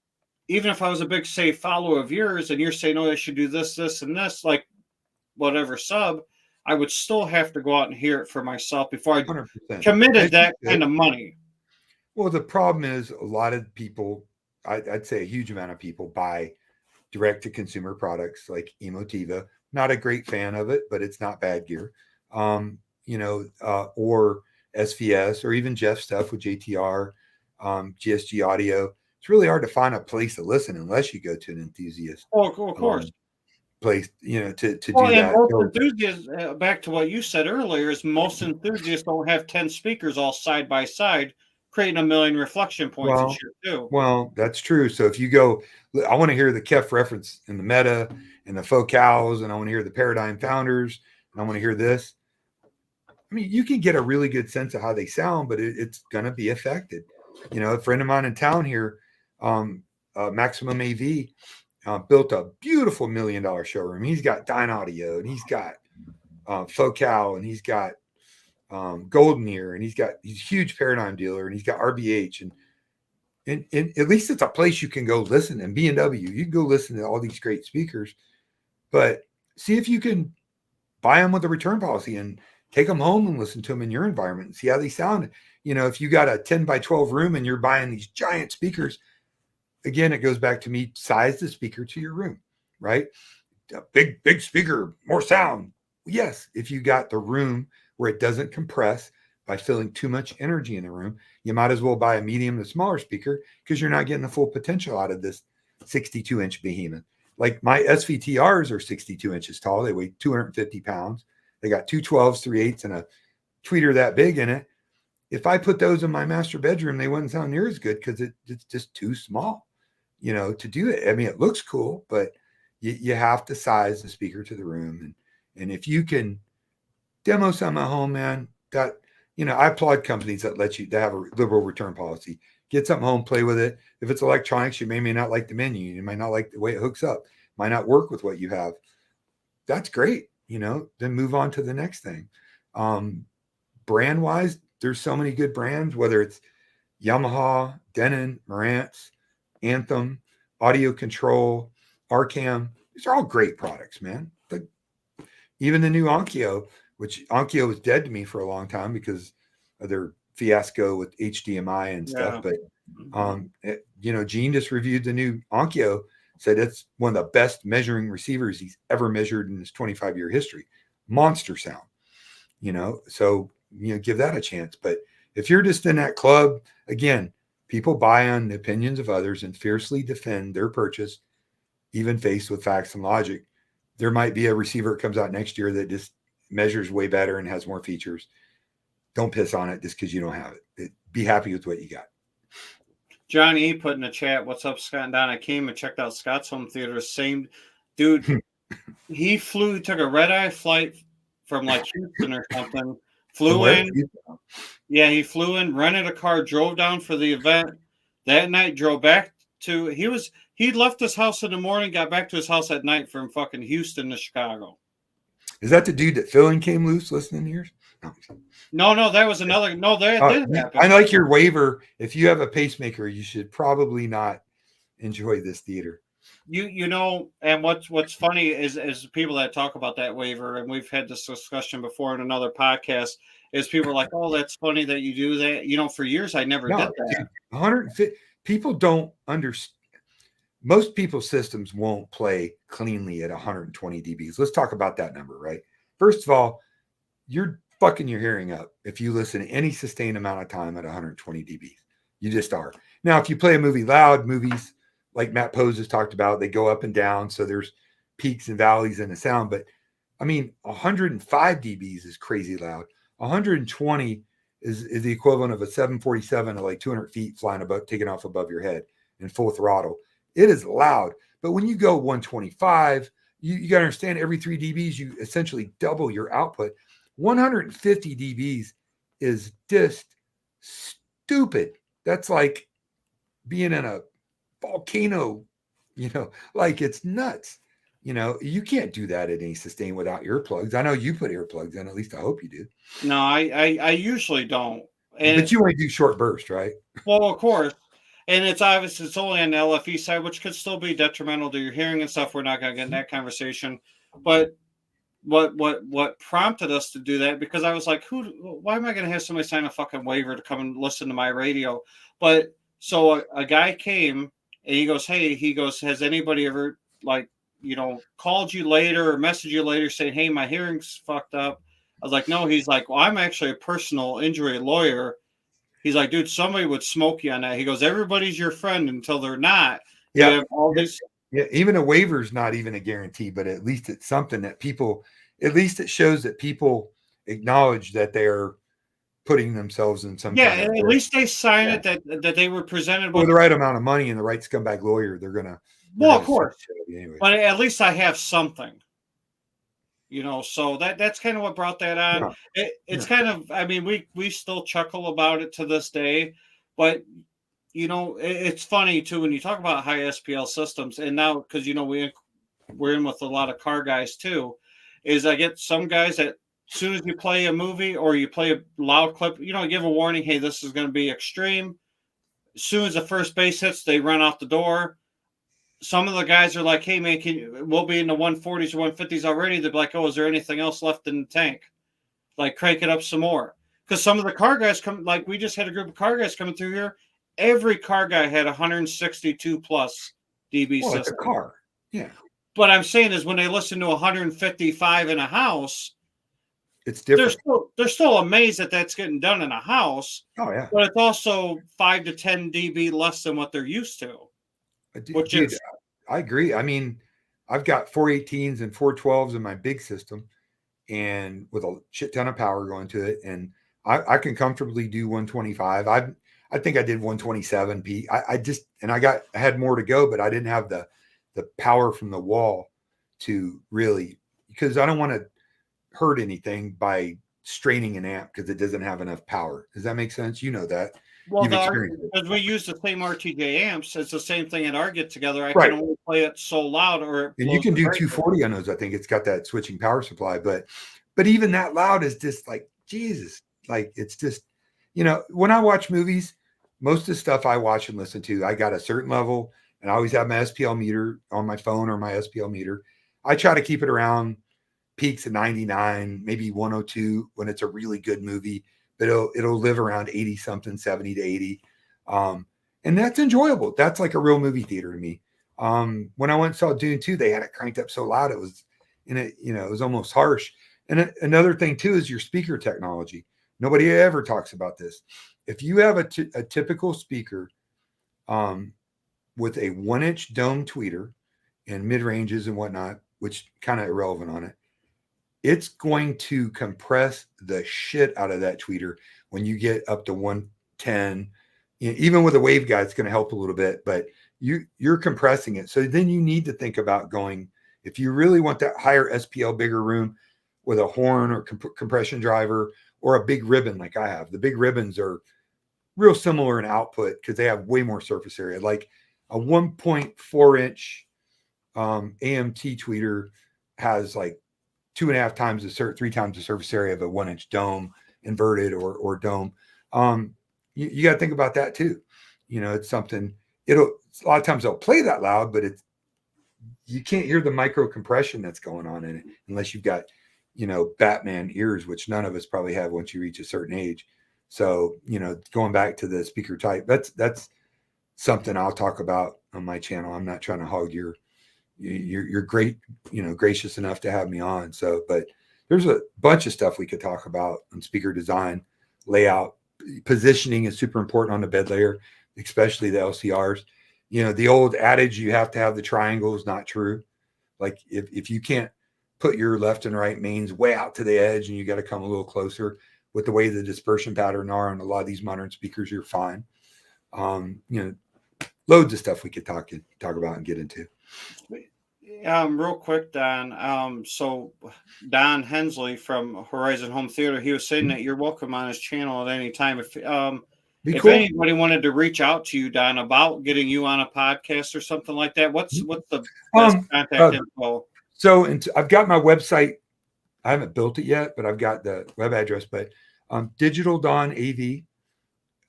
even if I was a big, say, follower of yours and you're saying, oh, I should do this, this, and this, like whatever sub, I would still have to go out and hear it for myself before I 100%. committed that kind of money. Well, the problem is a lot of people, I'd say a huge amount of people buy direct-to-consumer products like Emotiva. Not a great fan of it, but it's not bad gear. Or SVS, or even Jeff stuff with JTR, GSG Audio. It's really hard to find a place to listen unless you go to an enthusiast. Oh, of course. Place, to do and that. Most enthusiasts, back to what you said earlier, is most enthusiasts don't have 10 speakers all side by side, creating a million reflection points and shit too. Well, that's true. So if you go, I want to hear the Kef reference in the Meta and the Focals, and I want to hear the Paradigm Founders, and I want to hear this. I mean, you can get a really good sense of how they sound, but it's going to be affected. A friend of mine in town here, Maximum AV, built a beautiful $1 million showroom. He's got Dunn Audio, and he's got Focal, and he's got Golden Ear, and he's a huge Paradigm dealer, and he's got RBH, and at least it's a place you can go listen. And B&W, you can go listen to all these great speakers, but see if you can buy them with a return policy and take them home and listen to them in your environment and see how they sound. If you got a 10 by 12 room and you're buying these giant speakers, again, it goes back to me, size the speaker to your room, right? A big speaker, more sound. Yes, if you got the room where it doesn't compress by filling too much energy in the room, you might as well buy a medium to smaller speaker because you're not getting the full potential out of this 62-inch behemoth. Like my SVTRs are 62 inches tall. They weigh 250 pounds. They got two 12s, 3/8, and a tweeter that big in it. If I put those in my master bedroom, they wouldn't sound near as good because it's just too small, to do it. I mean, it looks cool, but you have to size the speaker to the room. And if you can demo some at home, man, that, I applaud companies that have a liberal return policy. Get something home, play with it. If it's electronics, you may not like the menu. You might not like the way it hooks up. Might not work with what you have. That's great. Then move on to the next thing. Brand wise, there's so many good brands, whether it's Yamaha, Denon, Marantz, Anthem, Audio Control, Arcam. These are all great products, man. Even the new Onkyo, which Onkyo was dead to me for a long time because of their fiasco with HDMI and stuff. But, Gene just reviewed the new Onkyo, said it's one of the best measuring receivers he's ever measured in his 25-year history. Monster sound, so, give that a chance. But if you're just in that club, again, people buy on the opinions of others and fiercely defend their purchase, even faced with facts and logic. There might be a receiver that comes out next year that just measures way better and has more features. Don't piss on it just because you don't have it. Be happy with what you got. Johnny E put in the chat, "What's up, Scott and Don? I came and checked out Scott's home theater. Same dude. He took a red-eye flight from like Houston or something. Flew in. Yeah, he flew in, rented a car, drove down for the event. That night, drove back to. He left his house in the morning, got back to his house at night from fucking Houston to Chicago. Is that the dude that filling came loose listening to yours? No, that was another. No, that didn't happen. I like your waiver. If you have a pacemaker, you should probably not enjoy this theater. And what's funny is people that talk about that waiver, and we've had this discussion before in another podcast, is people are like, oh, that's funny that you do that. For years I never did that. Dude, 150 people don't understand. Most people's systems won't play cleanly at 120 dBs. Let's talk about that number, right? First of all, you're fucking your hearing up if you listen to any sustained amount of time at 120 dBs. You just are. Now, if you play a movie loud, movies like Matt Pose has talked about, they go up and down, so there's peaks and valleys in the sound. But I mean, 105 dBs is crazy loud. 120 is the equivalent of a 747 at like 200 feet flying above, taking off above your head. in full throttle. It is loud. But when you go 125, you got to understand every 3 dBs, you essentially double your output. 150 dBs is just stupid. That's like being in a volcano, like it's nuts. You can't do that at any sustain without earplugs. I know you put earplugs in, at least I hope you do. No, I usually don't. But you only do short burst, right? Well, of course. And it's obvious it's only on the LFE side, which could still be detrimental to your hearing and stuff. We're not going to get in that conversation. But what prompted us to do that, because I was like, why am I going to have somebody sign a fucking waiver to come and listen to my radio? But so a guy came and he goes, has anybody ever called you later or messaged you later saying, hey, my hearing's fucked up? I was like, no. He's like, well, I'm actually a personal injury lawyer. He's like, dude, somebody would smoke you on that. He goes, everybody's your friend until they're not. Yeah. Yeah, even a waiver is not even a guarantee, but at least it's something that at least it shows that people acknowledge that they're putting themselves in some kind of, at least they sign it that they were presented with the right amount of money and the right scumbag lawyer. They're gonna of course. Anyway. But at least I have something. So that's kind of what brought that on. Yeah. It's kind of, I mean, we still chuckle about it to this day, but it's funny too when you talk about high SPL systems, and now because we're in with a lot of car guys too, is I get some guys that as soon as you play a movie or you play a loud clip, give a warning, hey, this is going to be extreme. As soon as the first bass hits, they run out the door. Some of the guys are like, hey man, we'll be in the 140s or 150s already. They're like, oh, is there anything else left in the tank? Like, crank it up some more. Because some of the car guys come, like we just had a group of car guys coming through here. Every car guy had 162 plus dB system. It's a car. Yeah. But I'm saying is when they listen to 155 in a house, it's different. They're still amazed that that's getting done in a house. Oh yeah. But it's also 5 to 10 dB less than what they're used to. Dude, I agree. I mean, I've got 418s and 412s in my big system, and with a shit ton of power going to it, and I can comfortably do 125. I think I did 127p. I had more to go, but I didn't have the power from the wall to really, because I don't want to hurt anything by straining an amp because it doesn't have enough power. Does that make sense? You know that. Well, as we use the same RTJ amps, it's the same thing at our get together. I can only play it so loud, and you can do 240 on those. I think it's got that switching power supply, but even that loud is just like Jesus. Like it's just, when I watch movies, most of the stuff I watch and listen to, I got a certain level, and I always have my SPL meter on my phone or my SPL meter. I try to keep it around peaks of 99, maybe 102 when it's a really good movie. But it'll live around 80 something, 70 to 80. And that's enjoyable. That's like a real movie theater to me. When I went and saw Dune 2, they had it cranked up so loud it was it was almost harsh. And another thing too is your speaker technology. Nobody ever talks about this. If you have a typical speaker with a 1-inch dome tweeter and mid-ranges and whatnot, which kind of irrelevant on it, it's going to compress the shit out of that tweeter when you get up to 110. Even with a waveguide, it's going to help a little bit, but you're compressing it. So then you need to think about going, if you really want that higher SPL, bigger room with a horn or compression driver or a big ribbon like I have. The big ribbons are real similar in output because they have way more surface area. Like a 1.4-inch AMT tweeter has like 2.5 times the 3 times the surface area of a 1-inch dome, inverted or dome. You got to think about that too. It's something. A lot of times they'll play that loud, but you can't hear the micro compression that's going on in it unless you've got Batman ears, which none of us probably have once you reach a certain age. So going back to the speaker type, that's something I'll talk about on my channel. I'm not trying to hog you're great, gracious enough to have me on. So, but there's a bunch of stuff we could talk about on speaker design, layout, positioning is super important on the bed layer, especially the LCRs. The old adage, you have to have the triangle, is not true. Like if you can't put your left and right mains way out to the edge and you got to come a little closer with the way the dispersion pattern are on a lot of these modern speakers, you're fine. loads of stuff we could talk about and get into. Real quick, Don. So Don Hensley from Horizon Home Theater, he was saying that you're welcome on his channel at any time. Be If cool. anybody wanted to reach out to you, Don, about getting you on a podcast or something like that, what's the best contact info? So I've got my website. I haven't built it yet, but I've got the web address. But digitaldawnav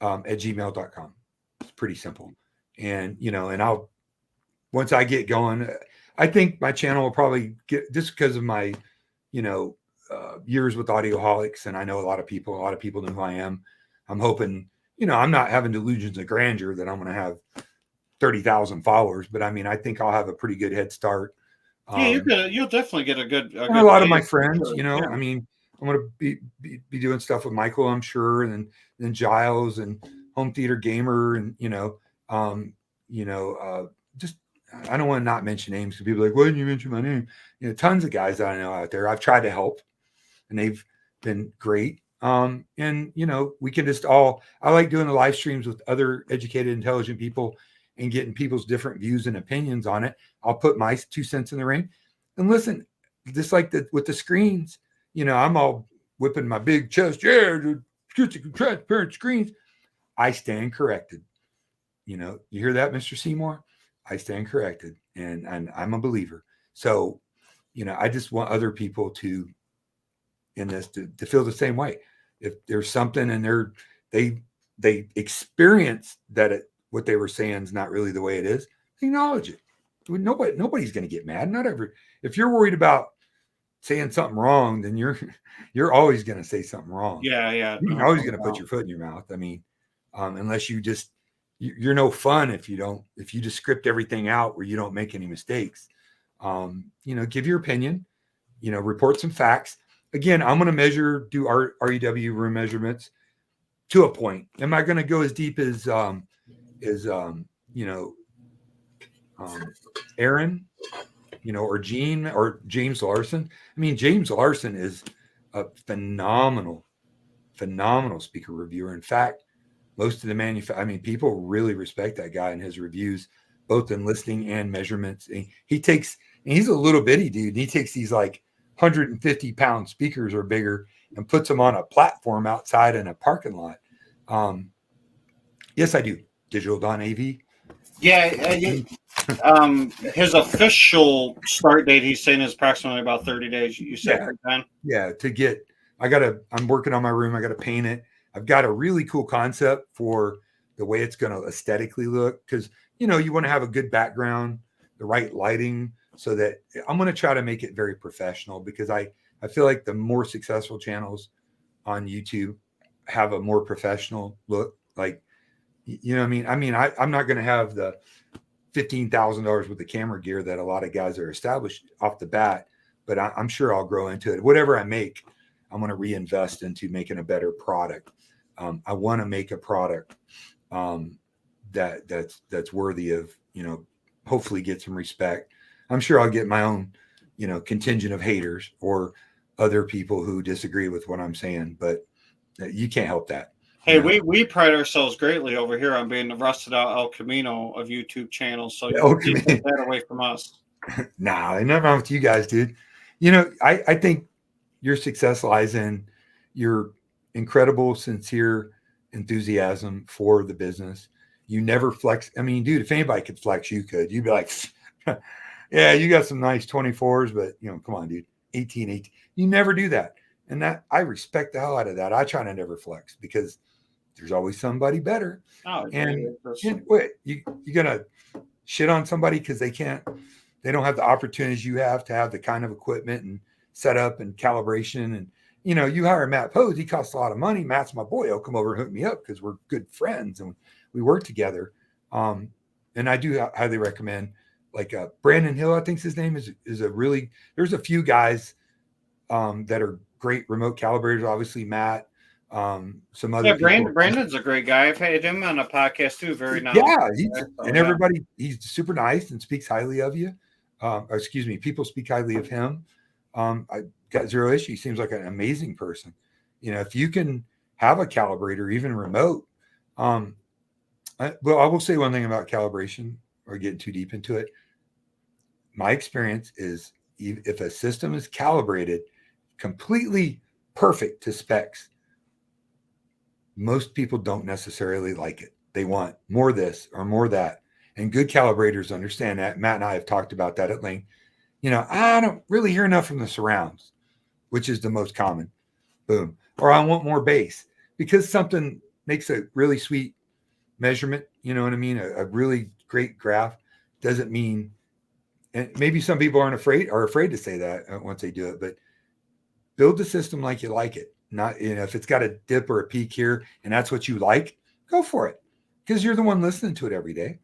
at gmail.com. It's pretty simple. And, and I'll, once I get going, I think my channel will probably get, just because of my, years with Audioholics. And I know a lot of people know who I am. I'm hoping, I'm not having delusions of grandeur that I'm going to have 30,000 followers, but I mean, I think I'll have a pretty good head start. Yeah, you'll definitely get a good a lot of my friends, yeah. I mean, I'm going to be doing stuff with Michael, I'm sure. And then Giles and Home Theater Gamer and, just, I don't want to not mention names because people are like, why didn't you mention my name? Tons of guys that I know out there. I've tried to help and they've been great. And, we can just I like doing the live streams with other educated, intelligent people and getting people's different views and opinions on it. I'll put my 2 cents in the ring and listen, just like with the screens, I'm all whipping my big chest. Yeah, the transparent screens. I stand corrected. You hear that, Mr. Seymour? I stand corrected, and I'm a believer. So, I just want other people to feel the same way. If there's something and they experience that what they were saying is not really the way it is, acknowledge it. Nobody's going to get mad. If you're worried about saying something wrong, then you're always going to say something wrong. Yeah. You're always going to put your foot in your mouth. I mean, unless you're no fun if you just script everything out where you don't make any mistakes. Give your opinion, report some facts. Again, I'm going to do REW room measurements to a point. Am I going to go as deep as Aaron, or Gene or James Larson? I mean, James Larson is a phenomenal speaker reviewer. In fact, most of the people really respect that guy and his reviews, both in listening and measurements. And he's a little bitty dude. And he takes these like 150-pound speakers or bigger and puts them on a platform outside in a parking lot. Yes, I do. Digital Dawn AV. Yeah. His official start date, he's saying, is approximately about 30 days. You said, Ben? Yeah. I'm working on my room. I got to paint it. I've got a really cool concept for the way it's going to aesthetically look. Cause you want to have a good background, the right lighting, so that I'm going to try to make it very professional, because I feel like the more successful channels on YouTube have a more professional look. Like, I mean, I'm not going to have the $15,000 worth of camera gear that a lot of guys are established off the bat, but I'm sure I'll grow into it. Whatever I make, I'm going to reinvest into making a better product. I want to make a product that's worthy of, hopefully get some respect. I'm sure I'll get my own, contingent of haters or other people who disagree with what I'm saying, but you can't help that. Hey, we pride ourselves greatly over here on being the rusted out El Camino of YouTube channels. So you can't take that away from us. Nah, nothing wrong with you guys, dude. I think your success lies in your incredible, sincere enthusiasm for the business. You never flex. I mean, dude, if anybody could flex, you could. You'd be like, yeah, you got some nice 24s, but come on, dude, 18. You never do that. And that, I respect the hell out of that. I try to never flex, because there's always somebody better. Oh, and wait, you gonna shit on somebody because they don't have the opportunities you have to have the kind of equipment and setup and calibration. And you hire Matt Pose, he costs a lot of money. Matt's my boy. He'll come over and hook me up because we're good friends and we work together. And I do highly recommend, like, Brandon Hill, I think his name is there's a few guys that are great remote calibrators. Obviously Matt, some other people. Brandon's a great guy. I've had him on a podcast too. Very nice. Yeah, everybody, he's super nice and speaks highly of you. Excuse me, people speak highly of him. I got zero issue. He seems like an amazing person. If you can have a calibrator, even remote, Well, I will say one thing about calibration, or getting too deep into it. My experience is if a system is calibrated completely perfect to specs, most people don't necessarily like it. They want more this or more that. And good calibrators understand that. Matt and I have talked about that at length. I don't really hear enough from the surrounds, which is the most common. Boom. Or I want more bass because something makes a really sweet measurement. You know what I mean? A really great graph doesn't mean, and maybe some people are afraid to say that once they do it, but build the system like you like it. Not, if it's got a dip or a peak here and that's what you like, go for it. Because you're the one listening to it every day.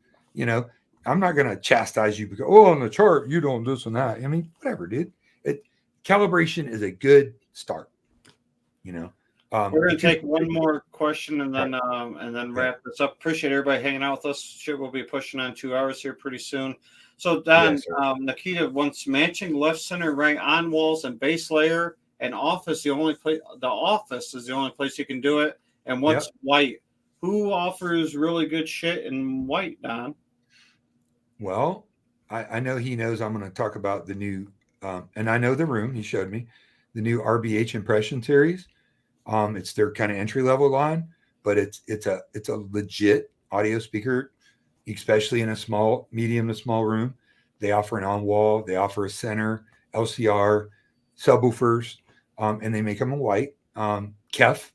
I'm not going to chastise you because, on the chart, you don't this and that. I mean, whatever, dude. Calibration is a good start. We're going to take one more question and then right. wrap this up. Appreciate everybody hanging out with us. Shit, we'll be pushing on 2 hours here pretty soon. So, Don, Yes, Nikita wants matching left, center, right on walls and base layer and office. The office is the only place you can do it. And what's white? Who offers really good shit in white, Don? Well, I know he knows I'm going to talk about the new, and I know the room. He showed me the new RBH Impression series. It's their kind of entry level line, but it's a legit audio speaker, especially in a medium to small room. They offer an on wall, they offer a center, LCR, subwoofers, and they make them in white. Kef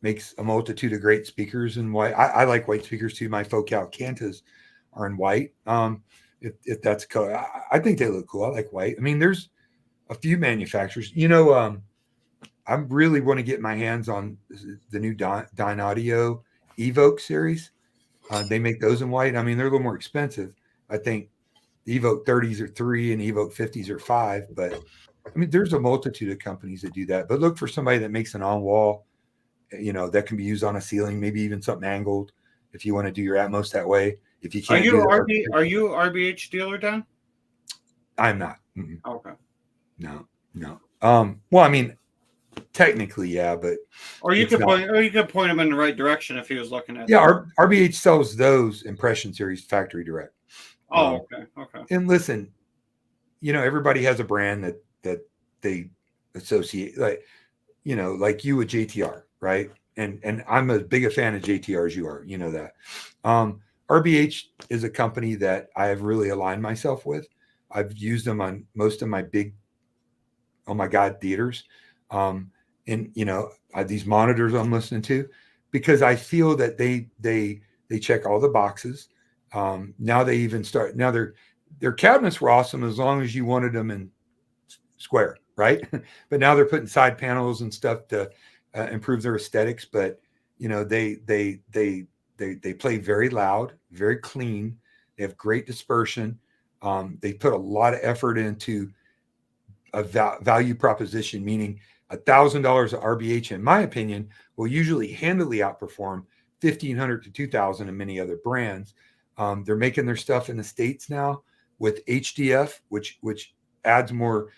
makes a multitude of great speakers in white. I like white speakers too. My Focal Cantas are in white. If that's color, I think they look cool. I like white. I mean, there's a few manufacturers. I really want to get my hands on the new Dunn Audio Evoke series. They make those in white. I mean, they're a little more expensive. I think the Evoke 30s are $3 and Evoke 50s are $5. But I mean, there's a multitude of companies that do that. But look for somebody that makes an on-wall, that can be used on a ceiling, maybe even something angled if you want to do your Atmos that way. If you can't, are you RBH dealer, Don? I'm not. Okay. No. Well, I mean, technically, yeah, but you could point him in the right direction if he was looking at. Yeah, RBH sells those Impression Series factory direct. Oh, okay. And listen, everybody has a brand that they associate, like you with JTR, right? And I'm as big a fan of JTR as you are. You know that. RBH is a company that I have really aligned myself with. I've used them on most of my big, oh my God, theaters. And these monitors I'm listening to, because I feel that they check all the boxes. Now they even start. Now their cabinets were awesome as long as you wanted them in square, right? But now they're putting side panels and stuff to improve their aesthetics. But they play very loud, very clean. They have great dispersion. They put a lot of effort into a value proposition, meaning $1,000 of RBH, in my opinion, will usually handily outperform $1,500 to $2,000 in many other brands. They're making their stuff in the States now with HDF, which adds more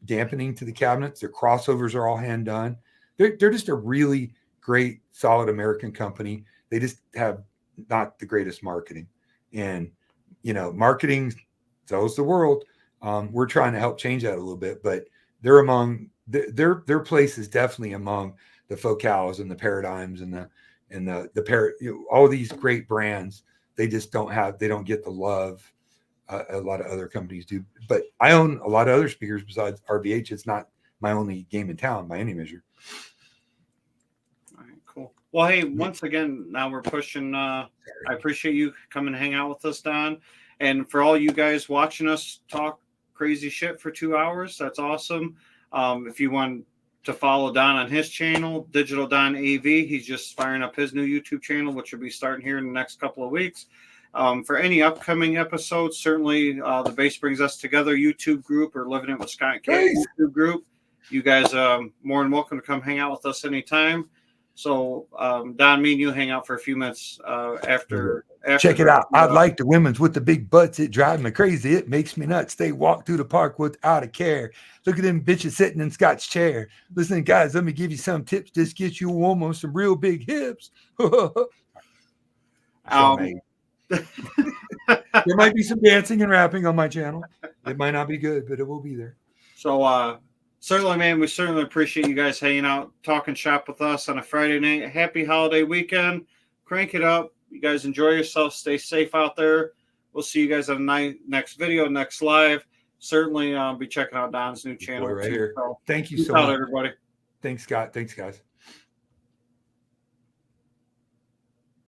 dampening to the cabinets. Their crossovers are all hand done. They're just a really great, solid American company. They just have not the greatest marketing, and marketing sells the world. We're trying to help change that a little bit, but they're among their place is definitely among the Focals and the Paradigms and all these great brands. They just don't get the love a lot of other companies do. But I own a lot of other speakers besides RBH. It's not my only game in town by any measure. All right, cool. Well, hey, once again, now we're pushing. I appreciate you coming and hang out with us, Don. And for all you guys watching us talk crazy shit for 2 hours, that's awesome. If you want to follow Don on his channel, Digital Don AV, he's just firing up his new YouTube channel, which will be starting here in the next couple of weeks. For any upcoming episodes, certainly the Bass Brings Us Together YouTube group or Living It with Scott K YouTube group. You guys are more than welcome to come hang out with us anytime. So, Don, me and you hang out for a few minutes after. Check it out. I like the women's with the big butts. It drives me crazy. It makes me nuts. They walk through the park without a care. Look at them bitches sitting in Scott's chair. Listen, guys, let me give you some tips. Just get you a woman with some real big hips. Show me. There might be some dancing and rapping on my channel. It might not be good, but it will be there. So certainly, man, we certainly appreciate you guys hanging out, talking shop with us on a Friday night. Happy holiday weekend. Crank it up. You guys enjoy yourself. Stay safe out there. We'll see you guys on the next video, next live. Certainly be checking out Don's new channel. Boy, right here. So, thank you peace so out, much. everybody. Thanks, Scott. Thanks, guys.